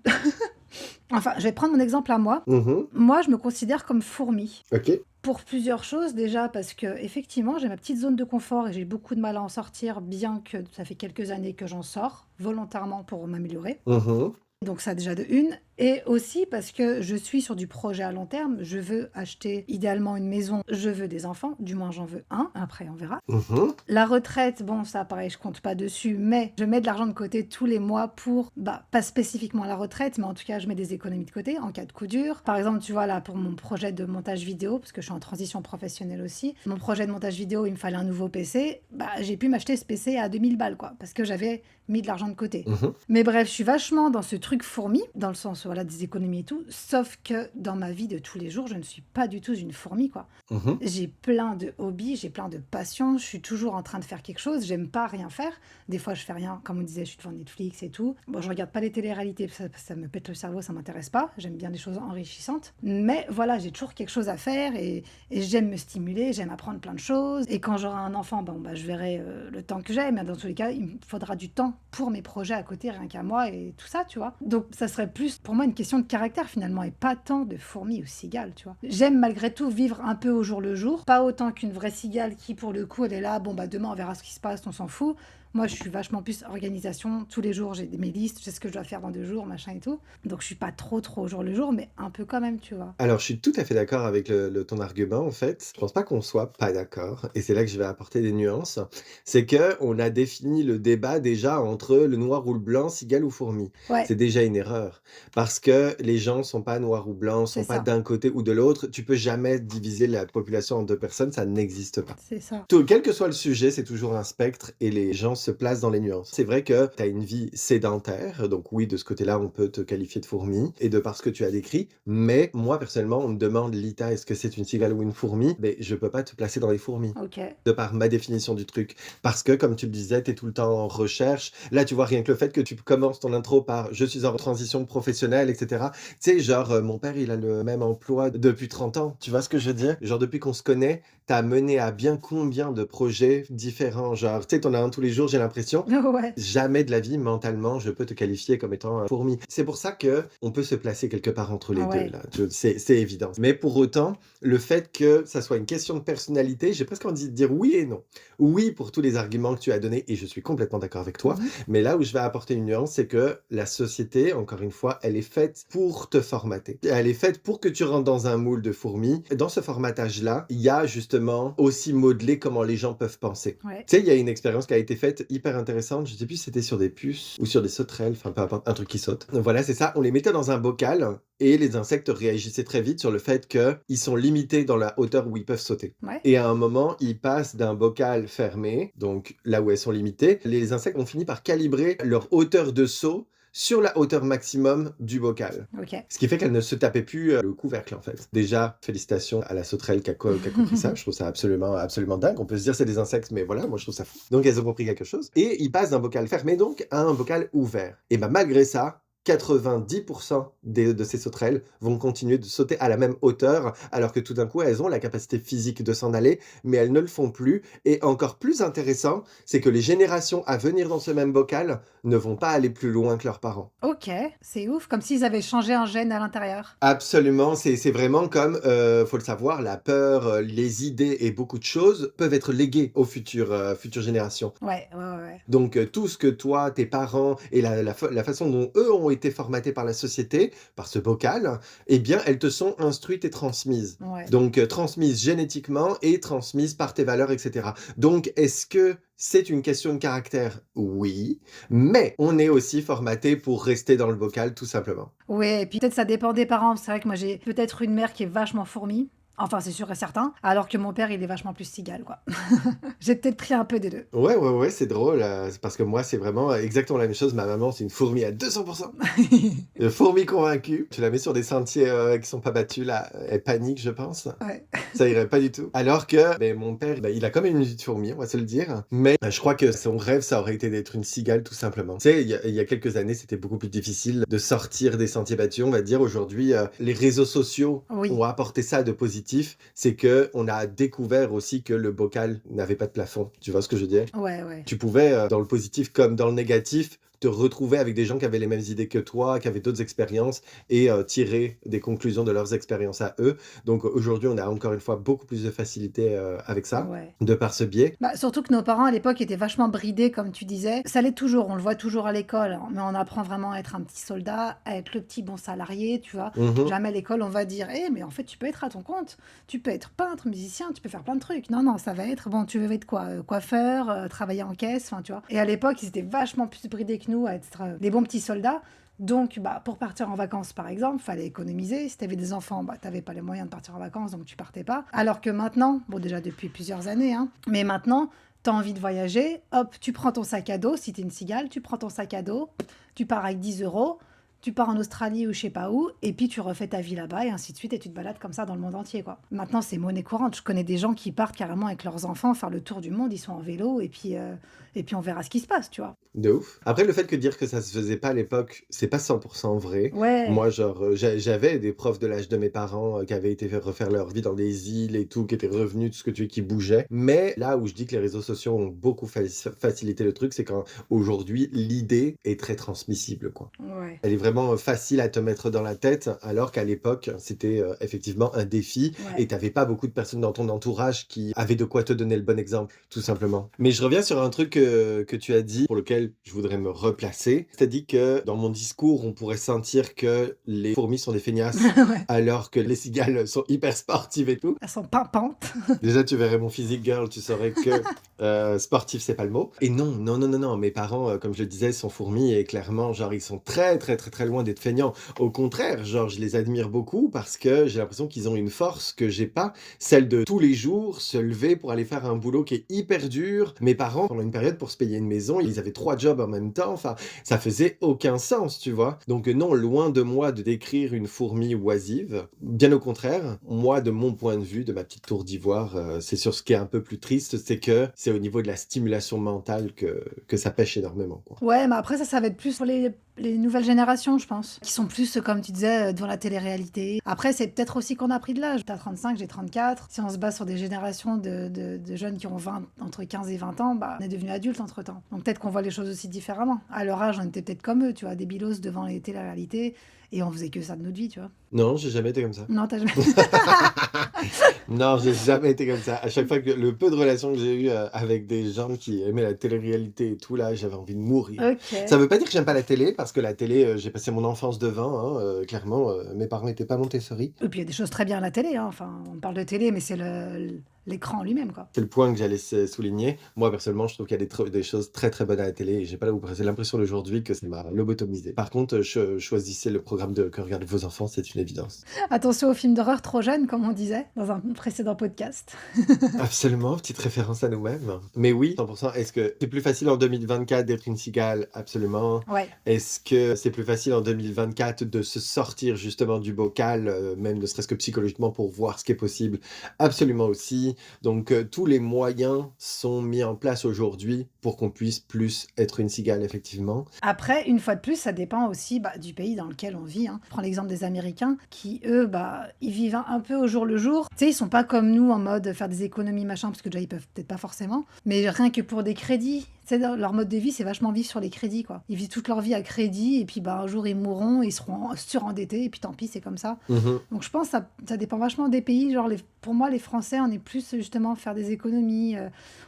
B: Enfin, je vais prendre mon exemple à moi.
A: Mmh.
B: Moi, je me considère comme fourmi.
A: OK.
B: Pour plusieurs choses, déjà parce que effectivement, j'ai ma petite zone de confort et j'ai beaucoup de mal à en sortir, bien que ça fait quelques années que j'en sors, volontairement pour m'améliorer.
A: Mmh.
B: Donc ça déjà de une. Et aussi parce que je suis sur du projet à long terme. Je veux acheter idéalement une maison. Je veux des enfants. Du moins j'en veux un. Après on verra.
A: Mmh.
B: La retraite, bon ça pareil, je compte pas dessus. Mais je mets de l'argent de côté tous les mois pour, pas spécifiquement la retraite, mais en tout cas je mets des économies de côté en cas de coup dur. Par exemple, tu vois là pour mon projet de montage vidéo, parce que je suis en transition professionnelle aussi. Mon projet de montage vidéo, il me fallait un nouveau PC. J'ai pu m'acheter ce PC à 2000 balles quoi. Parce que j'avais mis de l'argent de côté.
A: Mmh.
B: Mais bref, je suis vachement dans ce truc fourmi, dans le sens voilà, des économies et tout, sauf que dans ma vie de tous les jours, je ne suis pas du tout une fourmi, quoi.
A: Mmh.
B: J'ai plein de hobbies, j'ai plein de passions, je suis toujours en train de faire quelque chose, j'aime pas rien faire. Des fois, je fais rien, comme on disait, je suis devant Netflix et tout. Bon, je regarde pas les téléréalités, ça me pète le cerveau, ça m'intéresse pas. J'aime bien des choses enrichissantes. Mais voilà, j'ai toujours quelque chose à faire et j'aime me stimuler, j'aime apprendre plein de choses. Et quand j'aurai un enfant, je verrai le temps que j'ai, mais dans tous les cas, il me faudra du temps pour mes projets à côté, rien qu'à moi et tout ça, tu vois. Donc, ça serait plus pour pour moi une question de caractère finalement et pas tant de fourmi ou cigale, tu vois. J'aime malgré tout vivre un peu au jour le jour, pas autant qu'une vraie cigale qui pour le coup elle est là, bon bah demain on verra ce qui se passe, on s'en fout. Moi je suis vachement plus organisation, tous les jours j'ai mes listes, je sais ce que je dois faire dans 2 jours, machin et tout. Donc je suis pas trop au jour le jour, mais un peu quand même, tu vois.
A: Alors, je suis tout à fait d'accord avec ton argument, en fait. Je pense pas qu'on soit pas d'accord, et c'est là que je vais apporter des nuances. C'est que on a défini le débat déjà entre le noir ou le blanc, cigale ou fourmi.
B: Ouais,
A: C'est déjà une erreur, parce que les gens sont pas noirs ou blancs,
B: c'est
A: sont pas
B: ça,
A: d'un côté ou de l'autre. Tu peux jamais diviser la population en 2 personnes, ça n'existe pas.
B: c'est ça.
A: Tout quel que soit le sujet, c'est toujours un spectre et les gens se placent dans les nuances. C'est vrai que tu as une vie sédentaire, donc oui, de ce côté-là, on peut te qualifier de fourmi et de par ce que tu as décrit, mais moi, personnellement, on me demande: «Lita, est-ce que c'est une cigale ou une fourmi?» Mais je peux pas te placer dans les fourmis,
B: Ok.
A: de par ma définition du truc. Parce que, comme tu le disais, tu es tout le temps en recherche. Là, tu vois, rien que le fait que tu commences ton intro par: «Je suis en transition professionnelle» et cetera. Tu sais, genre, mon père, il a le même emploi depuis 30 ans. Tu vois ce que je veux dire? Genre, depuis qu'on se connaît, tu as mené à bien combien de projets différents? Genre, tu sais, tu en as un tous les jours, j'ai l'impression.
B: Ouais,
A: Jamais de la vie, mentalement, je peux te qualifier comme étant un fourmi. C'est pour ça que on peut se placer quelque part entre les 2
B: ouais.
A: là. C'est évident. Mais pour autant, le fait que ça soit une question de personnalité, j'ai presque envie de dire oui et non. Oui, pour tous les arguments que tu as donnés et je suis complètement d'accord avec toi.
B: Mhm.
A: Mais là où je vais apporter une nuance, c'est que la société, encore une fois, elle est faite pour te formater. Elle est faite pour que tu rentres dans un moule de fourmi. Dans ce formatage-là, il y a justement aussi modelé comment les gens peuvent penser.
B: Ouais.
A: Tu sais, il y a une expérience qui a été faite hyper intéressante. Je sais plus si c'était sur des puces ou sur des sauterelles, enfin peu importe, un truc qui saute. Voilà, c'est ça. On les mettait dans un bocal et les insectes réagissaient très vite sur le fait qu'ils sont limités dans la hauteur où ils peuvent sauter.
B: Ouais.
A: Et à un moment, ils passent d'un bocal fermé, donc là où elles sont limitées, les insectes ont fini par calibrer leur hauteur de saut sur la hauteur maximum du bocal.
B: Ok.
A: Ce qui fait qu'elle ne se tapait plus le couvercle, en fait. Déjà, félicitations à la sauterelle qui a compris ça. Je trouve ça absolument, absolument dingue. On peut se dire c'est des insectes, mais voilà, moi je trouve ça fou. Donc elles ont compris quelque chose. Et ils passent d'un bocal fermé donc à un bocal ouvert. Et bah malgré ça, 90% de ces sauterelles vont continuer de sauter à la même hauteur, alors que tout d'un coup, elles ont la capacité physique de s'en aller, mais elles ne le font plus. Et encore plus intéressant, c'est que les générations à venir dans ce même bocal ne vont pas aller plus loin que leurs parents.
B: Ok, c'est ouf, comme s'ils avaient changé un gène à l'intérieur.
A: Absolument, c'est vraiment comme, faut le savoir, la peur, les idées et beaucoup de choses peuvent être léguées aux futures générations.
B: Ouais, ouais, ouais, ouais.
A: Donc, tout ce que toi, tes parents et la façon dont eux ont été formatés par la société, par ce bocal, eh bien, elles te sont instruites et transmises.
B: Ouais.
A: Donc, transmises génétiquement et transmises par tes valeurs, et cetera. Donc, est-ce que c'est une question de caractère? Oui, mais on est aussi formaté pour rester dans le bocal, tout simplement.
B: Ouais, et puis peut-être ça dépend des parents. C'est vrai que moi j'ai peut-être une mère qui est vachement fourmi. Enfin, c'est sûr et certain. Alors que mon père, il est vachement plus cigale, quoi. J'ai peut-être pris un peu des deux.
A: Ouais, ouais, ouais, c'est drôle, c'est parce que moi, c'est vraiment exactement la même chose. Ma maman, c'est une fourmi à 200. Une fourmi convaincue. Tu la mets sur des sentiers, qui sont pas battus, là, elle panique, je pense.
B: Ouais.
A: Ça irait pas du tout. Alors que, beh, mon père, bah, il a quand même une vie de fourmi, on va se le dire. Mais, je crois que son rêve, ça aurait été d'être une cigale, tout simplement. Tu sais, il y a quelques années, c'était beaucoup plus difficile de sortir des sentiers battus, on va dire. Aujourd'hui, les réseaux sociaux
B: Oui.
A: ont apporté ça de positif. C'est que on a découvert aussi que le bocal n'avait pas de plafond. Tu vois ce que je veux dire?
B: Ouais, ouais.
A: Tu pouvais, dans le positif comme dans le négatif, te retrouver avec des gens qui avaient les mêmes idées que toi, qui avaient d'autres expériences et tirer des conclusions de leurs expériences à eux. Donc aujourd'hui, on a encore une fois beaucoup plus de facilité avec ça,
B: Ouais.
A: de par ce biais.
B: Bah, surtout que nos parents à l'époque étaient vachement bridés, comme tu disais. Ça l'est toujours, on le voit toujours à l'école, hein, mais on apprend vraiment à être un petit soldat, à être le petit bon salarié, tu vois.
A: Mhm.
B: Jamais à l'école on va dire, mais en fait tu peux être à ton compte, tu peux être peintre, musicien, tu peux faire plein de trucs. Non, non, ça va être, bon, tu veux être quoi? Coiffeur, travailler en caisse, enfin tu vois. Et à l'époque ils étaient vachement plus bridés que nous à être des bons petits soldats. Donc, bah, pour partir en vacances, par exemple, fallait économiser. Si tu avais des enfants, bah, tu n'avais pas les moyens de partir en vacances, donc tu partais pas. Alors que maintenant, bon, déjà depuis plusieurs années, hein, mais maintenant, tu as envie de voyager, hop, tu prends ton sac à dos. Si tu es une cigale, tu prends ton sac à dos, tu pars avec 10 euros, tu pars en Australie ou je sais pas où, et puis tu refais ta vie là-bas, et ainsi de suite, et tu te balades comme ça dans le monde entier, quoi. Maintenant, c'est monnaie courante. Je connais des gens qui partent carrément avec leurs enfants faire le tour du monde, ils sont en vélo, et puis on verra ce qui se passe, tu vois.
A: De ouf. Après, le fait que dire que ça se faisait pas à l'époque, c'est pas 100% vrai.
B: Ouais,
A: Moi, genre, j'avais des profs de l'âge de mes parents qui avaient été faire refaire leur vie dans des îles et tout, qui étaient revenus, tout ce que tu veux, qui bougeaient. Mais là où je dis que les réseaux sociaux ont beaucoup facilité le truc, c'est quand aujourd'hui, l'idée est très transmissible, quoi.
B: ouais,
A: Elle est vraiment facile à te mettre dans la tête, alors qu'à l'époque, c'était effectivement un défi et
B: ouais.
A: t'avais pas beaucoup de personnes dans ton entourage qui avaient de quoi te donner le bon exemple, tout simplement. Mais je reviens sur un truc que tu as dit, pour lequel je voudrais me replacer. Tu as dit que dans mon discours, on pourrait sentir que les fourmis sont des feignasses,
B: Ouais.
A: alors que les cigales sont hyper sportives et tout.
B: Elles sont pimpantes.
A: Déjà, tu verrais mon physique, girl, tu saurais que sportif, c'est pas le mot. Et non, non, non, non, non, mes parents, comme je le disais, sont fourmis et clairement, genre, ils sont très, très, très, très loin d'être feignants. Au contraire, genre, je les admire beaucoup parce que j'ai l'impression qu'ils ont une force que j'ai pas, celle de tous les jours se lever pour aller faire un boulot qui est hyper dur. Mes parents, pendant une période, pour se payer une maison, ils avaient 3 jobs en même temps. Enfin, ça faisait aucun sens, tu vois. Donc non, loin de moi de décrire une fourmi oisive. Bien au contraire, moi, de mon point de vue, de ma petite tour d'ivoire, c'est sur ce qui est un peu plus triste, c'est que c'est au niveau de la stimulation mentale que ça pêche énormément, quoi.
B: Ouais, mais après, ça va être plus pour les nouvelles générations, je pense, qui sont plus, comme tu disais, devant la télé-réalité. Après, c'est peut-être aussi qu'on a pris de l'âge. T'as 35, j'ai 34. Si on se base sur des générations de jeunes qui ont entre 15 et 20 ans, bah, on est devenus adultes entre-temps. Donc peut-être qu'on voit les choses aussi différemment. À leur âge, on était peut-être comme eux, tu vois, des bilos devant les télé-réalités, et on faisait que ça de notre vie, tu vois.
A: Non, j'ai jamais été comme ça.
B: Non, t'as jamais...
A: Non, j'ai jamais été comme ça. À chaque fois que le peu de relations que j'ai eues avec des gens qui aimaient la télé-réalité et tout, là, j'avais envie de mourir. Ça
B: Ok.
A: veut pas dire que j'aime pas la télé, parce que la télé, j'ai passé mon enfance devant, hein, clairement, mes parents étaient pas Montessori.
B: Et puis il y a des choses très bien à la télé, hein. Enfin, on parle de télé, mais c'est l'écran lui-même, quoi.
A: C'est le point que j'allais souligner. Moi, personnellement, je trouve qu'il y a des choses très très bonnes à la télé et j'ai pas l'impression d'aujourd'hui que ça m'a lobotomisé. Par contre, choisissez le programme que regardent vos enfants, c'est une évidence.
B: Attention aux films d'horreur trop jeunes, comme on disait dans un précédent podcast.
A: Absolument, petite référence à nous-mêmes. Mais oui, 100%. Est-ce que c'est plus facile en 2024 d'être une cigale? Absolument.
B: Ouais.
A: Est-ce que c'est plus facile en 2024 de se sortir justement du bocal, même ne serait-ce que psychologiquement pour voir ce qui est possible? Absolument aussi. Donc tous les moyens sont mis en place aujourd'hui pour qu'on puisse plus être une cigale, effectivement.
B: Après, une fois de plus, ça dépend aussi du pays dans lequel on vit, hein. Je prends l'exemple des Américains qui, eux, ils vivent un peu au jour le jour. Tu sais, ils sont pas comme nous en mode faire des économies, machin, parce que déjà, ils peuvent peut-être pas forcément. Mais rien que pour des crédits. Tu sais, leur mode de vie, c'est vachement vivre sur les crédits, quoi. Ils vivent toute leur vie à crédit, et puis un jour, ils mourront, ils seront surendettés, et puis tant pis, c'est comme ça.
A: Mhm.
B: Donc je pense que ça dépend vachement des pays. Genre, pour moi, les Français, on est plus justement faire des économies.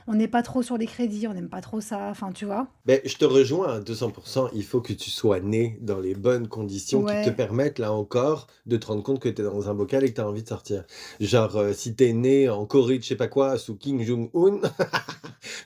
B: On n'est pas trop sur les crédits, on n'aime pas trop ça. Enfin, tu vois.
A: Ben, je te rejoins à 200%. Il faut que tu sois né dans les bonnes conditions qui te
B: Ouais,
A: permettent, là encore, de te rendre compte que tu es dans un bocal et que tu as envie de sortir. Genre, si tu es né en Corée de je sais pas quoi, sous Kim Jong-un,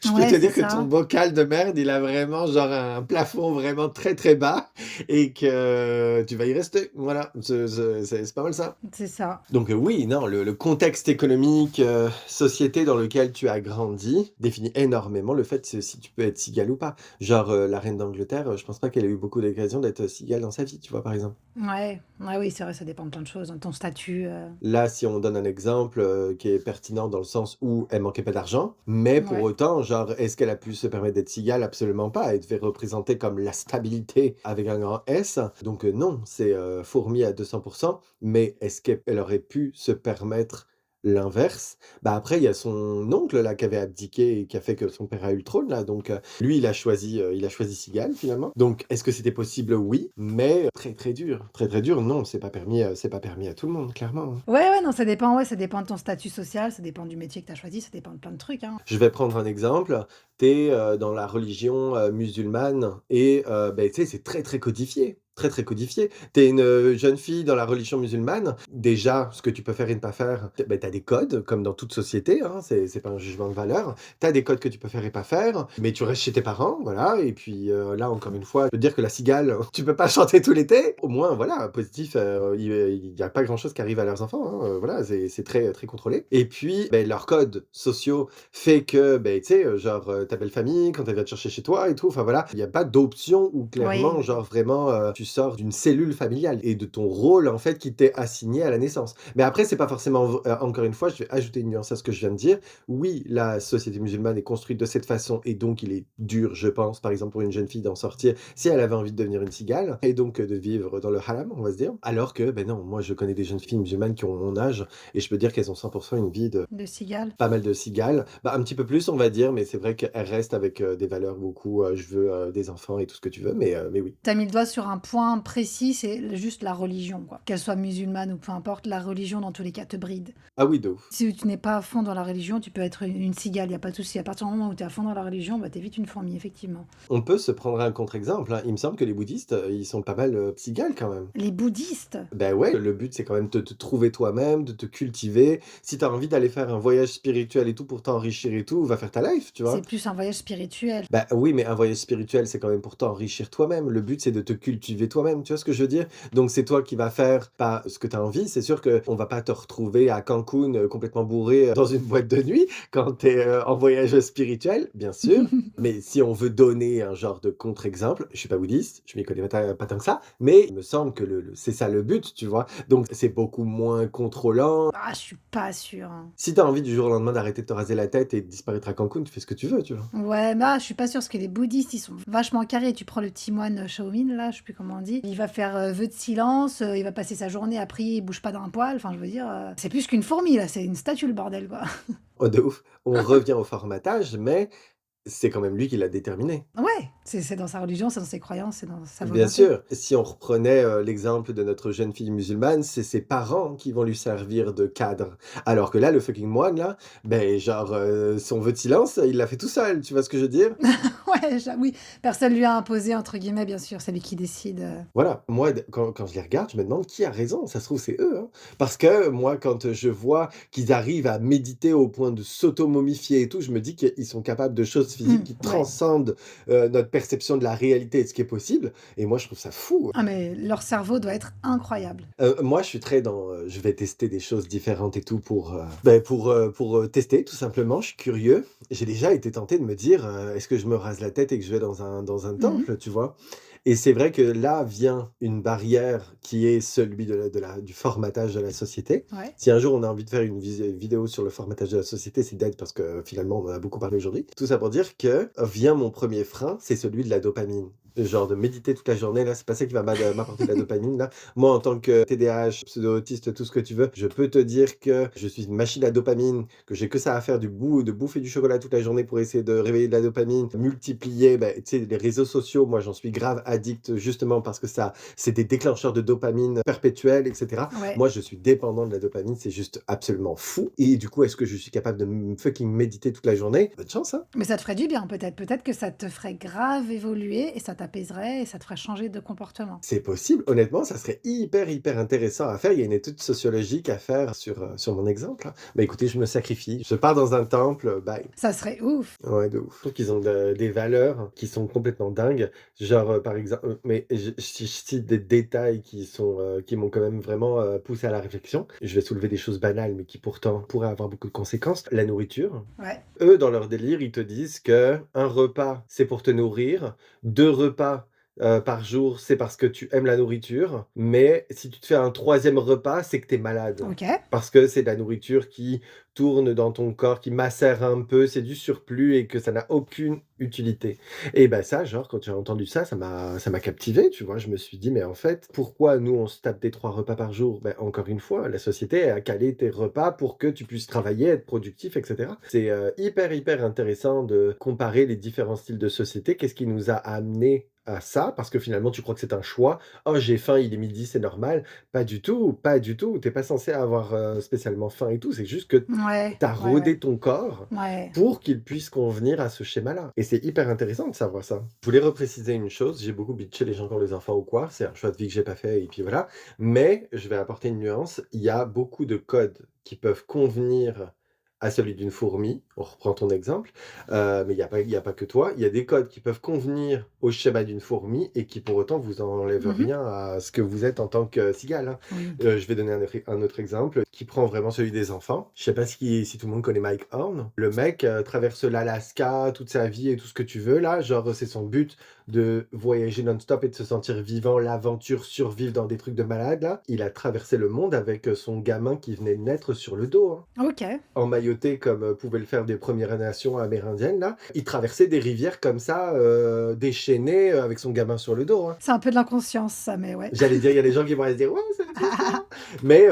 A: je peux
B: ouais,
A: te
B: c'est
A: dire que ton
B: ça.
A: bocal de merde, il a vraiment genre un plafond vraiment très très bas et que tu vas y rester. Voilà, c'est pas mal ça.
B: C'est ça.
A: Donc oui, non, le contexte économique, société dans lequel tu as grandi définit énormément le fait si tu peux être cigale ou pas. Genre, la reine d'Angleterre, je pense pas qu'elle ait eu beaucoup d'occasions d'être cigale dans sa vie, tu vois, par exemple.
B: Ouais, ouais, oui, c'est vrai, ça dépend de plein de choses, hein, ton statut.
A: Là, si on donne un exemple, qui est pertinent dans le sens où elle manquait pas d'argent, mais pour
B: Ouais.
A: autant, genre, est-ce qu'elle a pu se permettre d'être cigale? Absolument pas. Elle devait représenter comme la stabilité avec un grand S. Donc non, c'est, fourmi à 200%, mais est-ce qu'elle aurait pu se permettre l'inverse? Bah, après, il y a son oncle là qui avait abdiqué et qui a fait que son père a eu le trône là, donc lui, il a choisi cigale finalement. Donc est-ce que c'était possible? Oui, mais très, très dur. Très, très dur, non, c'est pas permis à tout le monde, clairement, hein.
B: Ouais, ouais, non, ça dépend, ouais, ça dépend de ton statut social, ça dépend du métier que tu as choisi, ça dépend de plein de trucs, hein.
A: Je vais prendre un exemple. Tu es, dans la religion, musulmane et beh, tu sais, c'est très, très codifié. Très, très codifié. Tu es une, jeune fille dans la religion musulmane. Déjà, ce que tu peux faire et ne pas faire, tu as des codes comme dans toute société, hein, c'est pas un jugement de valeur. Tu as des codes que tu peux faire et pas faire, mais tu restes chez tes parents, voilà et puis, là, encore une fois, je peux te dire que la cigale, tu peux pas chanter tout l'été. Au moins, voilà, positif, il y a pas grand chose qui arrive à leurs enfants, hein, voilà, c'est très, très contrôlé et puis, beh, leurs codes sociaux fait que, beh, tu sais, ta belle famille, quand elle vient te chercher chez toi et tout, enfin voilà, il y a pas d'option où
B: Oui.
A: clairement, genre vraiment, tu sors d'une cellule familiale et de ton rôle, en fait, qui t'est assigné à la naissance. Mais après, c'est pas forcément encore une fois, je vais ajouter une nuance à ce que je viens de dire. Oui, la société musulmane est construite de cette façon et donc il est dur, je pense, par exemple, pour une jeune fille d'en sortir si elle avait envie de devenir une cigale et donc de vivre dans le haram, on va se dire. Alors que, ben non, moi, je connais des jeunes filles musulmanes qui ont mon âge et je peux dire qu'elles ont 100% une vie de
B: De cigale.
A: pas mal de cigales. Bah, un petit peu plus, on va dire, mais c'est vrai qu'elles restent avec, des valeurs beaucoup, je veux, des enfants et tout ce que tu veux, mais oui.
B: Tu as mis le doigt sur un point précis, c'est juste la religion, quoi. Qu'elle soit musulmane ou peu importe, la religion, dans tous les cas, te bride.
A: Ah oui, de ouf.
B: Si tu n'es pas à fond dans la religion, tu peux être une cigale, il y a pas de souci. À partir du moment où tu es à fond dans la religion, bah, tu es vite une fourmi, effectivement.
A: On peut se prendre un contre-exemple, hein. Il me semble que les bouddhistes, ils sont pas mal, cigales quand même.
B: Les bouddhistes?
A: Ben ouais, le but, c'est quand même de te trouver toi-même, de te cultiver. Si tu as envie d'aller faire un voyage spirituel et tout pour t'enrichir et tout, va faire ta life, tu vois?
B: C'est plus un voyage spirituel.
A: Bah, oui, mais un voyage spirituel, c'est quand même pour t'enrichir toi-même. Le but, c'est de te cultiver toi-même, tu vois ce que je veux dire? Donc c'est toi qui vas faire pas ce que tu as envie. C'est sûr qu'on va pas te retrouver à Cancun, complètement bourré, dans une boîte de nuit quand tu es, en voyage spirituel, bien sûr. Mais si on veut donner un genre de contre-exemple, je suis pas bouddhiste, je m'y connais pas tant que ça, mais il me semble que le c'est ça le but, tu vois? Donc c'est beaucoup moins contrôlant.
B: Ah, je suis pas sûre, hein.
A: Si tu as envie du jour au lendemain d'arrêter de te raser la tête et de disparaître à Cancun, tu fais ce que tu veux, tu vois?
B: Ouais, bah, je suis pas sûre parce que les bouddhistes, ils sont vachement carrés. Tu prends le petit moine Shaolin, là, je sais plus comment on dit. Il va faire vœu de silence, il va passer sa journée à prier, il bouge pas d'un poil. Enfin, je veux dire, c'est plus qu'une fourmi, là, c'est une statue, le bordel, quoi.
A: Oh de ouf. On revient au formatage, mais c'est quand même lui qui l'a déterminé.
B: Ouais, c'est dans sa religion, c'est dans ses croyances, c'est dans sa
A: Bien
B: volonté.
A: sûr, si on reprenait, l'exemple de notre jeune fille musulmane, c'est ses parents qui vont lui servir de cadre. Alors que là, le fucking moine là, ben genre, son vœu de silence, il l'a fait tout seul, tu vois ce que je veux dire?
B: Ouais, oui, personne lui a imposé, entre guillemets, bien sûr, c'est lui qui décide.
A: Voilà, moi d quand je les regarde, je me demande qui a raison, ça se trouve c'est eux, hein. Parce que moi quand, je vois qu'ils arrivent à méditer au point de s'auto-momifier et tout, je me dis qu'ils sont capables de choses physiques qui
B: Ouais.
A: transcendent, notre perception de la réalité et de ce qui est possible et moi je trouve ça fou.
B: Ah, mais leur cerveau doit être incroyable.
A: Moi, je suis très dans, je vais tester des choses différentes et tout pour, tester tout simplement. Je suis curieux. J'ai déjà été tenté de me dire, «Est-ce que je me rase la tête et que je vais dans un
B: Mhm.
A: temple?» tu vois? Et c'est vrai que là vient une barrière qui est celui de la du formatage de la société.
B: Ouais.
A: Si un jour on a envie de faire une vidéo sur le formatage de la société, c'est dead parce que finalement on en a beaucoup parlé aujourd'hui. Tout ça pour dire que vient mon premier frein, c'est celui de la dopamine. Genre de méditer toute la journée là, c'est pas ça qui va m'apporter de la dopamine là. Moi, en tant que TDAH, pseudo-autiste, tout ce que tu veux, je peux te dire que je suis une machine à dopamine, que j'ai que ça à faire de bouffer du chocolat toute la journée pour essayer de réveiller de la dopamine, multiplier, tu sais, les réseaux sociaux, moi j'en suis grave addict justement parce que ça, c'est des déclencheurs de dopamine perpétuels, etc.
B: Ouais.
A: Moi, je suis dépendant de la dopamine, c'est juste absolument fou. Et du coup, est-ce que je suis capable de fucking méditer toute la journée? Bonne chance, hein.
B: Mais ça te ferait du bien, peut-être. Peut-être que ça te ferait grave évoluer et ça t'apaiserait et ça te ferait changer de comportement.
A: C'est possible, honnêtement, ça serait hyper, hyper intéressant à faire. Il y a une étude sociologique à faire sur mon exemple, hein. Bah, écoutez, je me sacrifie. Je pars dans un temple, bye.
B: Ça serait ouf.
A: Ouais, de ouf. Je trouve qu'ils ont des valeurs qui sont complètement dingues. Genre, par exemple, mais si je cite des détails qui m'ont quand même vraiment, poussé à la réflexion. Je vais soulever des choses banales, mais qui pourtant pourraient avoir beaucoup de conséquences. La nourriture.
B: Ouais.
A: Eux, dans leur délire, ils te disent que un repas, c'est pour te nourrir, 2 repas, par jour, c'est parce que tu aimes la nourriture, mais si tu te fais un troisième repas, c'est que tu es malade.
B: Ok.
A: Parce que c'est de la nourriture qui tourne dans ton corps, qui macère un peu, c'est du surplus et que ça n'a aucune utilité. Et bah, ça, genre, quand j'ai entendu ça, ça m'a captivé, tu vois? Je me suis dit: «Mais en fait, pourquoi nous, on se tape des 3 repas par jour?» Encore une fois, la société a calé tes repas pour que tu puisses travailler, être productif et cetera. C'est, hyper, hyper intéressant de comparer les différents styles de société. Qu'est-ce qui nous a amenés à ça? Parce que finalement, tu crois que c'est un choix. «Oh, j'ai faim, il est midi, c'est normal». Pas du tout, pas du tout. Tu es pas censé avoir, spécialement faim et tout. C'est juste que
B: Ouais.
A: tu as
B: Ouais, ouais.
A: rodé ton corps
B: Ouais.
A: pour qu'il puisse convenir à ce schéma-là et c'est hyper intéressant de savoir ça. Je voulais repréciser une chose, j'ai beaucoup bitché les gens qui ont les enfants ou quoi, c'est un choix de vie que j'ai pas fait et puis voilà, mais je vais apporter une nuance. Il y a beaucoup de codes qui peuvent convenir à celui d'une fourmi, on reprend ton exemple, mais il y a pas que toi. Il y a des codes qui peuvent convenir au schéma d'une fourmi et qui pour autant vous enlèvent
B: Mmh.
A: rien à ce que vous êtes en tant que cigale, hein.
B: Oui.
A: Je vais donner un autre exemple qui prend vraiment celui des enfants. Je sais pas si tout le monde connaît Mike Horn. Le mec, traverse l'Alaska toute sa vie et tout ce que tu veux là, genre c'est son but de voyager non-stop et de se sentir vivant, l'aventure, survivre dans des trucs de malade là. Il a traversé le monde avec, son gamin qui venait de naître sur le dos, hein.
B: OK.
A: Emmailloté comme, pouvaient le faire des Premières Nations amérindiennes là. Il traversait des rivières comme ça, déchaînées, avec son gamin sur le dos, hein.
B: C'est un peu de l'inconscience ça, mais ouais.
A: J'allais dire, il y a des gens qui vont se dire: «Ouais, c'est ça». Mais,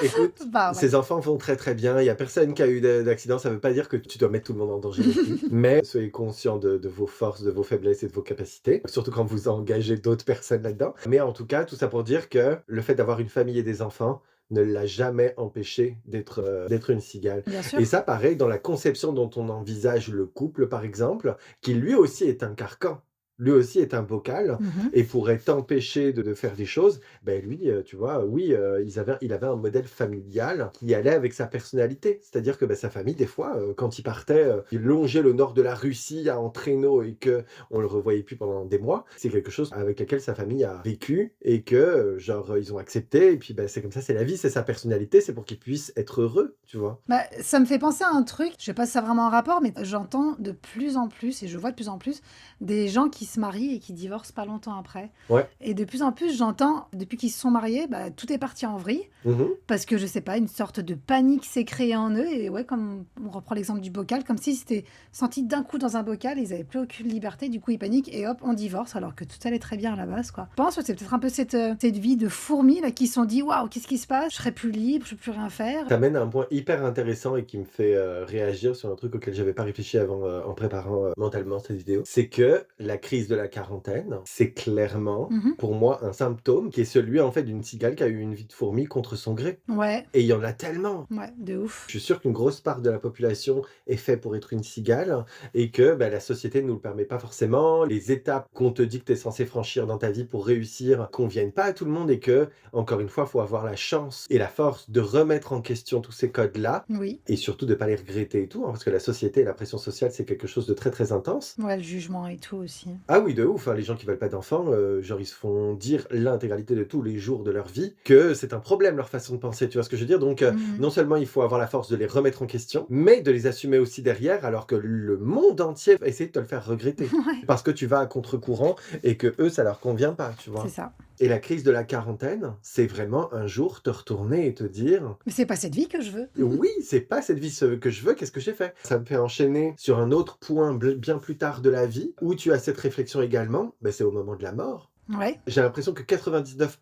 A: écoute,
B: Bah, ouais.
A: ces enfants vont très, très bien. Il y a personne qui a eu d'accident. Ça veut pas dire que tu dois mettre tout le monde en danger non plus. Mais soyez conscients de vos forces, de vos faiblesses et de vos capacités, surtout quand vous engagez d'autres personnes là-dedans. Mais en tout cas, tout ça pour dire que le fait d'avoir une famille et des enfants ne l'a jamais empêché d'être une cigale.
B: Bien
A: Et
B: sûr.
A: ça, pareil, dans la conception dont on envisage le couple, par exemple, qui lui aussi est un carcan. Lui aussi est un bocal
B: Mmh.
A: et pourrait t'empêcher de faire des choses, ben lui, tu vois, oui, il avait un modèle familial qui allait avec sa personnalité. C'est-à-dire que, bah, sa famille, des fois, quand il partait, il longeait le nord de la Russie en traîneau et qu'on le revoyait plus pendant des mois, c'est quelque chose avec lequel sa famille a vécu et que, genre, ils ont accepté et puis, bah, c'est comme ça, c'est la vie, c'est sa personnalité, c'est pour qu'il puisse être heureux, tu vois?
B: Bah, ça me fait penser à un truc, je sais pas si ça a vraiment un rapport, mais j'entends de plus en plus et je vois de plus en plus des gens qui se marient et qui divorcent pas longtemps après.
A: Ouais.
B: Et de plus en plus, j'entends, depuis qu'ils se sont mariés, bah, tout est parti en vrille
A: Mmh.
B: parce que je sais pas, une sorte de panique s'est créée en eux. Et ouais, comme on reprend l'exemple du bocal, comme s'ils s'étaient sentis d'un coup dans un bocal, ils avaient plus aucune liberté, du coup ils paniquent et hop, on divorce alors que tout allait très bien à la base, quoi. Je pense que c'est peut-être un peu cette vie de fourmis là qui se sont dit waouh, qu'est-ce qui se passe? Je serai plus libre, je peux plus rien faire.
A: Tu amènes un point hyper intéressant et qui me fait, réagir sur un truc auquel j'avais pas réfléchi avant, en préparant, mentalement cette vidéo. C'est que la crise de la quarantaine, c'est clairement,
B: Mhm.
A: pour moi, un symptôme qui est celui, en fait, d'une cigale qui a eu une vie de fourmi contre son gré.
B: Ouais,
A: Et il y en a tellement!
B: ouais, de ouf.
A: Je suis sûr qu'une grosse part de la population est fait pour être une cigale et que, bah, la société ne nous le permet pas forcément. Les étapes qu'on te dit que tu es censé franchir dans ta vie pour réussir conviennent pas à tout le monde et que, encore une fois, il faut avoir la chance et la force de remettre en question tous ces codes-là
B: Oui,
A: et surtout de pas les regretter et tout, hein, parce que la société et la pression sociale, c'est quelque chose de très, très intense.
B: ouais, le jugement et tout aussi.
A: Ah oui, de ouf, hein, les gens qui veulent pas d'enfants, genre ils se font dire l'intégralité de tous les jours de leur vie que c'est un problème leur façon de penser, tu vois ce que je veux dire? Donc,
B: Mhm.
A: non seulement il faut avoir la force de les remettre en question, mais de les assumer aussi derrière, alors que le monde entier va essayer de te le faire regretter.
B: Ouais,
A: Parce que tu vas à contre-courant et que eux ça leur convient pas, tu
B: c'est
A: vois?
B: ça.
A: Et la crise de la quarantaine, c'est vraiment un jour te retourner et te dire:
B: Mais c'est pas cette vie que je veux.
A: «Oui, c'est pas cette vie que je veux, qu'est-ce que j'ai fait?» Ça me fait enchaîner sur un autre point bien plus tard de la vie, où tu as cette réflexion également, ben c'est au moment de la mort.
B: Ouais,
A: J'ai l'impression que 99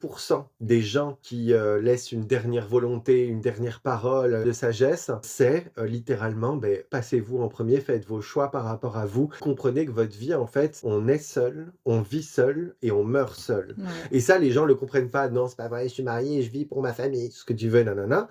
A: des gens qui, laissent une dernière volonté, une dernière parole de sagesse, c'est, littéralement, beh, passez-vous en premier, faites vos choix par rapport à vous. Comprenez que votre vie, en fait, on est seul, on vit seul et on meurt seul.
B: ouais.
A: Et ça, les gens le comprennent pas. «Non, c'est pas vrai, je suis marié et je vis pour ma famille», tout ce que tu veux, nanana.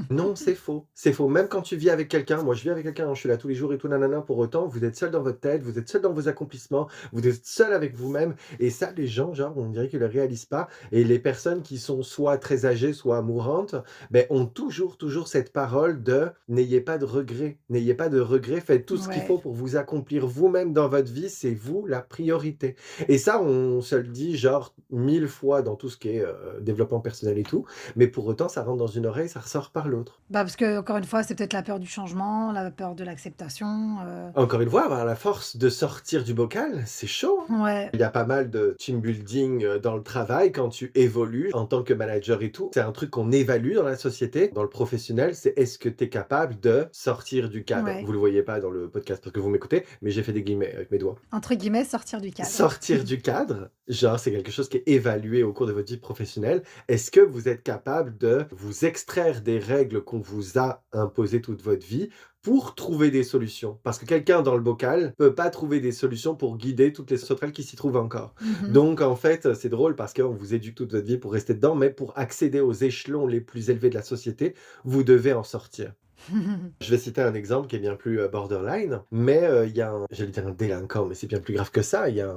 A: Non, c'est faux. C'est faux. Même quand tu vis avec quelqu'un, moi je vis avec quelqu'un, hein, je suis là tous les jours et tout, nanana, pour autant, vous êtes seul dans votre tête, vous êtes seul dans vos accomplissements, vous êtes seul avec vous-même. Et ça, les gens, genre, on dirait qu'ils le réalisent pas. Et les personnes qui sont soit très âgées, soit mourantes, ben, ont toujours cette parole de n'ayez pas de regrets. N'ayez pas de regrets, faites tout ce qu'il
B: Ouais.
A: faut pour vous accomplir vous-même dans votre vie, c'est vous la priorité. Et ça, on se le dit genre 1000 fois dans tout ce qui est développement personnel et tout, mais pour autant, ça rentre dans une oreille, ça ressort par l'autre.
B: Bah, parce que encore une fois, c'est peut-être la peur du changement, la peur de l'acceptation,
A: Encore une fois, avoir la force de sortir du bocal, c'est chaud, hein.
B: ouais,
A: Il y a pas mal de team building, dans le travail quand tu évolues en tant que manager et tout. C'est un truc qu'on évalue dans la société, dans le professionnel, c'est est-ce que tu es capable de sortir du cadre?
B: ouais.
A: Vous le voyez pas dans le podcast parce que vous m'écoutez, mais j'ai fait des guillemets avec mes doigts.
B: Entre guillemets, «sortir du cadre».
A: Sortir du cadre, genre, c'est quelque chose qui est évalué au cours de votre vie professionnelle. Est-ce que vous êtes capable de vous extraire des règles qu'on vous a imposées toute votre vie pour trouver des solutions? Parce que quelqu'un dans le bocal peut pas trouver des solutions pour guider toutes les sauterelles qui s'y trouvent encore.
B: Mmh.
A: Donc, en fait, c'est drôle parce qu'on vous éduque toute votre vie pour rester dedans, mais pour accéder aux échelons les plus élevés de la société, vous devez en sortir. Je vais citer un exemple qui est bien plus, borderline, mais, il y a j'allais dire un délinquant, mais c'est bien plus grave que ça. Il y a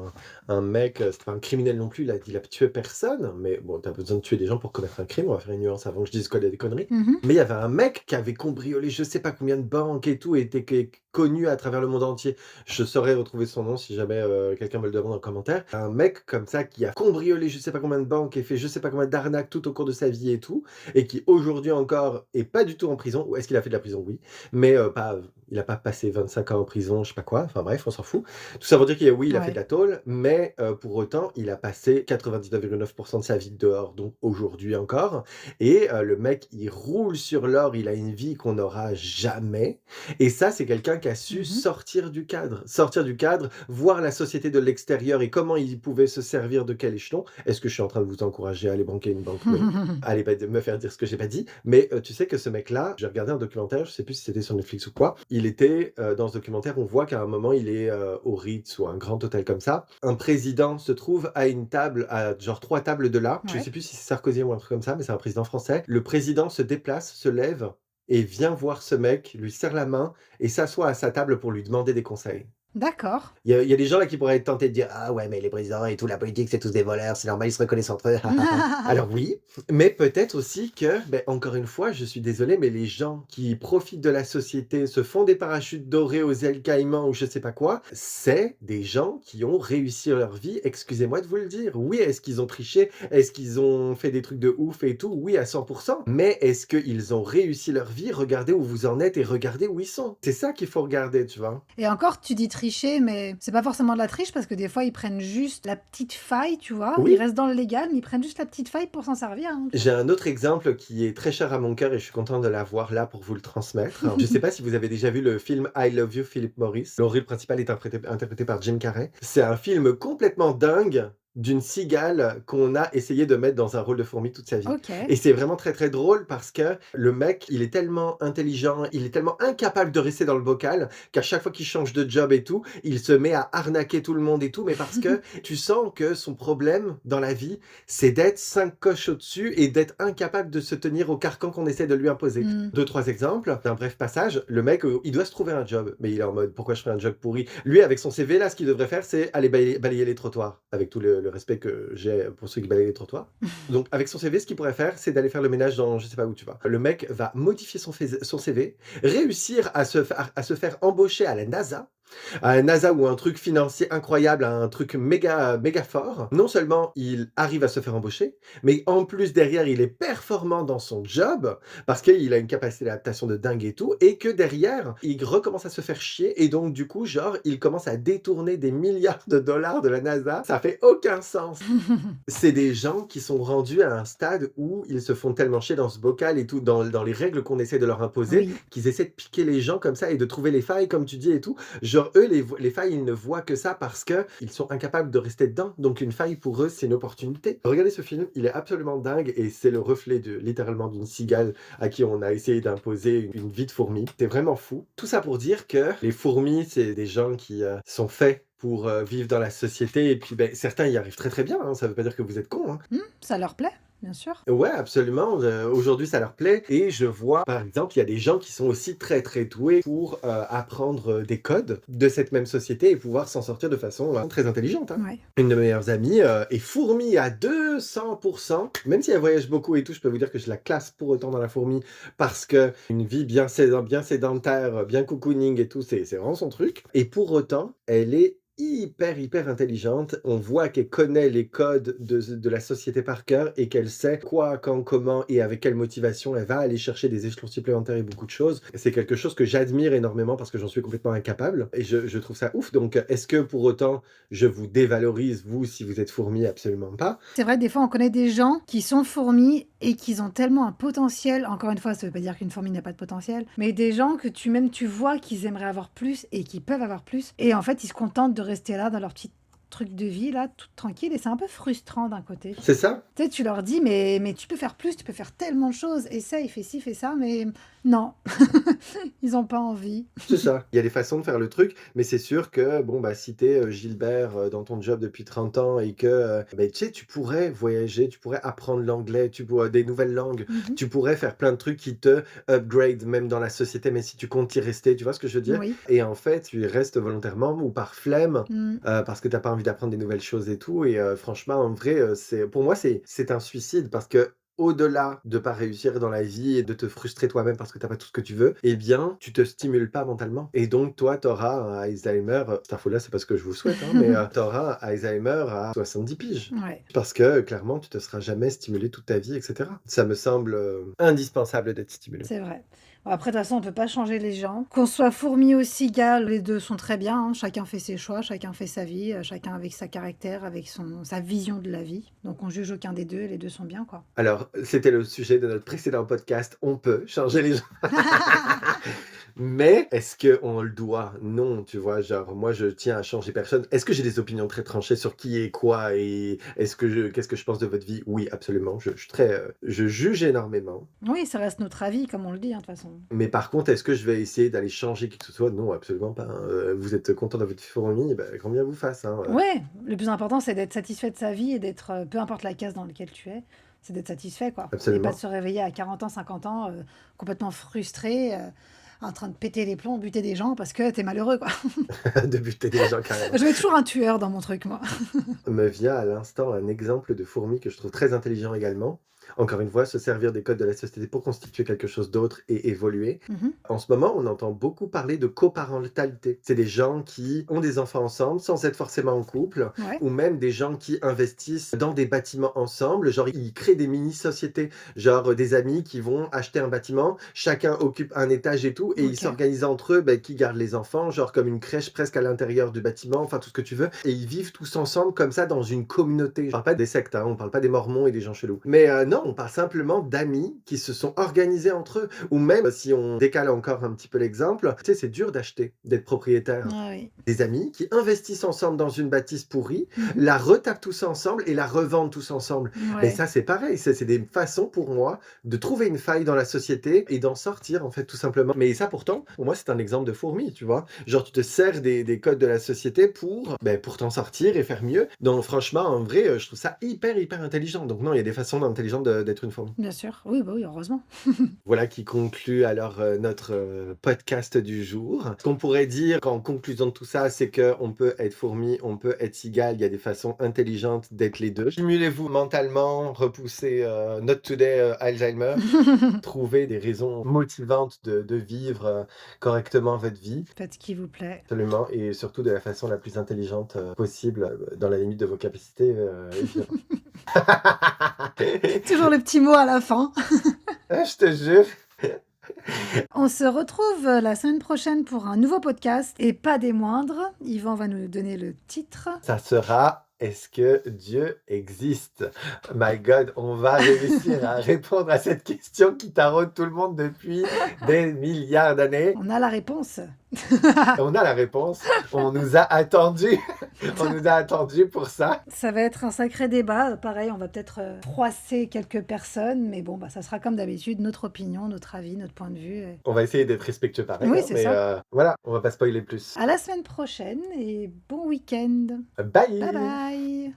A: un mec, c'est pas un criminel non plus, il a tué personne, mais bon, tu as besoin de tuer des gens pour commettre un crime, on va faire une nuance avant que je dise des conneries.
B: Mmh.
A: Mais il y avait un mec qui avait cambriolé je sais pas combien de banques et tout, et était connu à travers le monde entier. Je saurais retrouver son nom si jamais, quelqu'un me le demande en commentaire. Un mec comme ça qui a cambriolé je sais pas combien de banques et fait je sais pas combien d'arnaques tout au cours de sa vie et tout, et qui aujourd'hui encore est pas du tout en prison. Ou est-ce qu'il a fait de la prison? Oui, mais pas il a pas passé 25 ans en prison, je sais pas quoi, enfin bref, on s'en fout. Tout ça pour dire qu'il oui, il a fait de
B: Ouais.
A: la tôle, mais pour autant, il a passé 99,9 de sa vie dehors, donc aujourd'hui encore, et le mec, il roule sur l'or, il a une vie qu'on n'aura jamais, et ça, c'est quelqu'un qui a su
B: Mmh.
A: sortir du cadre, voir la société de l'extérieur et comment il pouvait se servir de quel échelon. Est-ce que je suis en train de vous encourager à aller banquer une banque? Non. Allez pas me faire dire ce que j'ai pas dit, mais tu sais que ce mec-là, j'ai regardé un documentaire, je sais plus si c'était sur Netflix ou quoi. Il était, dans ce documentaire, on voit qu'à un moment, il est, au Ritz ou un grand hôtel comme ça. Un président se trouve à une table, à genre 3 tables de là. Je
B: Ouais.
A: sais plus si c'est Sarkozy ou un truc comme ça, mais c'est un président français. Le président se déplace, se lève et vient voir ce mec, lui serre la main et s'assoit à sa table pour lui demander des conseils.
B: D'accord.
A: Il y a des gens là qui pourraient être tentés de dire: «Ah ouais, mais les présidents et tout, la politique, c'est tous des voleurs, c'est normal, ils se reconnaissent entre eux, ha ha ha». Alors oui, mais peut-être aussi que, beh, encore une fois, je suis désolé, mais les gens qui profitent de la société, se font des parachutes dorés aux ailes caïmans ou je sais pas quoi, c'est des gens qui ont réussi leur vie, excusez-moi de vous le dire. Oui, est-ce qu'ils ont triché? Est-ce qu'ils ont fait des trucs de ouf et tout? Oui, à 100. Mais est-ce qu'ils ont réussi leur vie? Regardez où vous en êtes et regardez où ils sont. C'est ça qu'il faut regarder, tu vois?
B: Et encore, tu dis tricher, mais c'est pas forcément de la triche parce que des fois, ils prennent juste la petite faille, tu vois? Ils
A: Oui.
B: restent dans le légal, mais ils prennent juste la petite faille pour s'en servir, hein.
A: J'ai un autre exemple qui est très cher à mon cœur et je suis content de l'avoir là pour vous le transmettre. Je sais pas si vous avez déjà vu le film I Love You, Philip Morris. Le rôle principal est interprété par Jim Carrey. C'est un film complètement dingue d'une cigale qu'on a essayé de mettre dans un rôle de fourmi toute sa vie.
B: OK.
A: Et c'est vraiment très, très drôle parce que le mec, il est tellement intelligent, il est tellement incapable de rester dans le bocal qu'à chaque fois qu'il change de job et tout, il se met à arnaquer tout le monde et tout, mais parce que tu sens que son problème dans la vie, c'est d'être 5 coches au-dessus et d'être incapable de se tenir au carcan qu'on essaie de lui imposer.
B: Mmh.
A: 2-3 exemples d'un bref passage. Le mec, il doit se trouver un job, mais il est en mode: «Pourquoi je ferais un job pourri?» Lui, avec son CV là, ce qu'il devrait faire, c'est aller balayer les trottoirs, avec tout le respect que j'ai pour ceux qui balayent les trottoirs. Donc avec son CV, ce qu'il pourrait faire, c'est d'aller faire le ménage dans je sais pas où, tu vois? Le mec va modifier son CV, réussir à se faire embaucher à la NASA ou un truc financier incroyable, à un truc méga méga fort. Non seulement il arrive à se faire embaucher, mais en plus derrière il est performant dans son job parce qu'il a une capacité d'adaptation de dingue et tout, et que derrière il recommence à se faire chier et donc du coup genre il commence à détourner des milliards de dollars de la NASA. Ça fait aucun sens. C'est des gens qui sont rendus à un stade où ils se font tellement chier dans ce bocal et tout, dans les règles qu'on essaie de leur imposer,
B: Oui.
A: qu'ils essaient de piquer les gens comme ça et de trouver les failles comme tu dis et tout. Genre eux, les failles, ils ne voient que ça parce qu'ils sont incapables de rester dedans. Donc une faille pour eux, c'est une opportunité. Regardez ce film, il est absolument dingue et c'est le reflet littéralement d'une cigale à qui on a essayé d'imposer une vie de fourmi. C'est vraiment fou. Tout ça pour dire que les fourmis, c'est des gens qui sont faits pour vivre dans la société et puis ben, certains y arrivent très très bien, hein, ça veut pas dire que vous êtes cons, hein.
B: Mmh, ça leur plaît, bien sûr.
A: Ouais, absolument, aujourd'hui ça leur plaît et je vois, par exemple, il y a des gens qui sont aussi très, très doués pour, apprendre, des codes de cette même société et pouvoir s'en sortir de façon, très intelligente, hein.
B: Ouais.
A: Une de mes meilleures amies, est fourmi à 200. Même si elle voyage beaucoup et tout, je peux vous dire que je la classe pour autant dans la fourmi parce qu'une vie bien sédentaire, bien cocooning et tout, c'est vraiment son truc et pour autant, elle est hyper, hyper intelligente. On voit qu'elle connaît les codes de la société par cœur et qu'elle sait quoi, quand, comment et avec quelle motivation elle va aller chercher des échelons supplémentaires et beaucoup de choses. C'est quelque chose que j'admire énormément parce que j'en suis complètement incapable et je trouve ça ouf. Donc, est-ce que pour autant je vous dévalorise, vous, si vous êtes fourmi? Absolument pas.
B: C'est vrai, des fois, on connaît des gens qui sont fourmis et qui ont tellement un potentiel. Encore une fois, ça veut pas dire qu'une fourmi n'a pas de potentiel, mais des gens que tu vois qu'ils aimeraient avoir plus et qui peuvent avoir plus. Et en fait, ils se contentent de rester là dans leur petite truc de vie là, toute tranquille, et c'est un peu frustrant d'un côté.
A: C'est ça?
B: Tu sais, tu leur dis, mais tu peux faire plus, tu peux faire tellement de choses, essaye, fais ci, fais ça, mais non, ils ont pas envie.
A: C'est ça. Il y a des façons de faire le truc, mais c'est sûr que, bon, bah, si t'es Gilbert, dans ton job depuis 30 ans et que, beh, tu sais, tu pourrais voyager, tu pourrais apprendre l'anglais, tu pourrais des nouvelles langues,
B: Mhm.
A: tu pourrais faire plein de trucs qui te upgrade même dans la société, mais si tu comptes y rester, tu vois ce que je veux dire?
B: Oui.
A: Et en fait, tu y restes volontairement ou par flemme,
B: Mm.
A: parce que t'as pas envie d'apprendre des nouvelles choses et tout et franchement, en vrai, c'est pour moi, c'est un suicide parce que au-delà de pas réussir dans la vie et de te frustrer toi-même parce que t'as pas tout ce que tu veux, eh bien, tu te stimules pas mentalement. Et donc, toi, t'auras un Alzheimer, cette info-là, c'est pas ce que je vous souhaite, hein, mais t'auras un Alzheimer à 70 piges.
B: Ouais,
A: Parce que, clairement, tu te seras jamais stimulé toute ta vie, etc. Ça me semble indispensable d'être stimulé.
B: c'est vrai. Bon, après, de toute façon, on peut pas changer les gens. Qu'on soit fourmi ou cigale, les deux sont très bien, hein. Chacun fait ses choix, chacun fait sa vie, chacun avec sa caractère, avec sa vision de la vie. Donc on juge aucun des deux, et les deux sont bien, quoi.
A: Alors, c'était le sujet de notre précédent podcast. On peut changer les gens. Mais est-ce qu'on le doit? Non, tu vois, genre, moi, je tiens à changer personne. Est-ce que j'ai des opinions très tranchées sur qui est quoi et qu'est-ce que je pense de votre vie? Oui, absolument. Je suis très, je juge énormément.
B: Oui, ça reste notre avis, comme on le dit, hein, de toute façon.
A: Mais par contre, est-ce que je vais essayer d'aller changer qui que ce soit? Non, absolument pas, hein. Vous êtes content de votre fourmi, bah, grand bien vous fasse, hein.
B: Ouais, le plus important, c'est d'être satisfait de sa vie et d'être, peu importe la case dans laquelle tu es, c'est d'être satisfait, quoi. Et pas de
A: Absolument.
B: se réveiller à 40 ans, 50 ans, complètement frustré, en train de péter les plombs, buter des gens parce que t'es malheureux, quoi.
A: De buter des gens carrément.
B: Je mets toujours un tueur dans mon truc, moi.
A: Me vient à l'instant un exemple de fourmi que je trouve très intelligent également. Encore une fois, se servir des codes de la société pour constituer quelque chose d'autre et évoluer.
B: Mhm.
A: En ce moment, on entend beaucoup parler de coparentalité. C'est des gens qui ont des enfants ensemble sans être forcément en couple,
B: Ouais,
A: ou même des gens qui investissent dans des bâtiments ensemble. Genre, ils créent des mini-sociétés, genre des amis qui vont acheter un bâtiment, chacun occupe un étage et tout, et ils
B: ok.
A: s'organisent entre eux, ben, qui gardent les enfants, genre comme une crèche presque à l'intérieur du bâtiment, enfin tout ce que tu veux. Et ils vivent tous ensemble comme ça dans une communauté. Je parle pas des sectes, hein, on parle pas des mormons et des gens chelous. Mais non, on parle simplement d'amis qui se sont organisés entre eux. Ou même, si on décale encore un petit peu l'exemple, tu sais, c'est dur d'acheter, d'être propriétaire.
B: Ah oui.
A: Des amis qui investissent ensemble dans une bâtisse pourrie,
B: Mhm.
A: la retapent tous ensemble et la revendent tous ensemble. Mais
B: Ouais.
A: ça, c'est pareil. C'est des façons pour moi de trouver une faille dans la société et d'en sortir, en fait, tout simplement. Mais ça, pourtant, pour moi, c'est un exemple de fourmi, tu vois. Genre, tu te sers des codes de la société pour t'en sortir et faire mieux. Donc, franchement, en vrai, je trouve ça hyper, hyper intelligent. Donc, non, il y a des façons intelligentes d'être une fourmi.
B: Bien sûr. Oui, bah oui, heureusement.
A: Voilà qui conclut alors notre podcast du jour. Ce qu'on pourrait dire en conclusion de tout ça, c'est qu'on peut être fourmi, on peut être cigale, il y a des façons intelligentes d'être les deux. Stimulez-vous mentalement, repoussez not today Alzheimer, trouvez des raisons motivantes de vivre correctement votre vie,
B: Faites ce qui vous plaît.
A: absolument, et surtout de la façon la plus intelligente possible, dans la limite de vos capacités, évidemment.
B: Toujours le petit mot à la fin.
A: Je te jure.
B: On se retrouve la semaine prochaine pour un nouveau podcast, et pas des moindres. Yvan va nous donner le titre.
A: Ça sera est-ce que Dieu existe? My God, on va réussir à répondre à cette question qui taraude tout le monde depuis des milliards d'années.
B: On a la réponse.
A: On a la réponse. On nous a attendus. On nous a attendus pour ça.
B: Ça va être un sacré débat. Pareil, on va peut-être froisser quelques personnes, mais bon, bah, ça sera comme d'habitude notre opinion, notre avis, notre point de vue.
A: On va essayer d'être respectueux pareil.
B: Oui,
A: hein,
B: c'est
A: mais
B: ça.
A: voilà, on va pas spoiler plus.
B: À la semaine prochaine et bon week-end.
A: Bye.
B: Bye bye.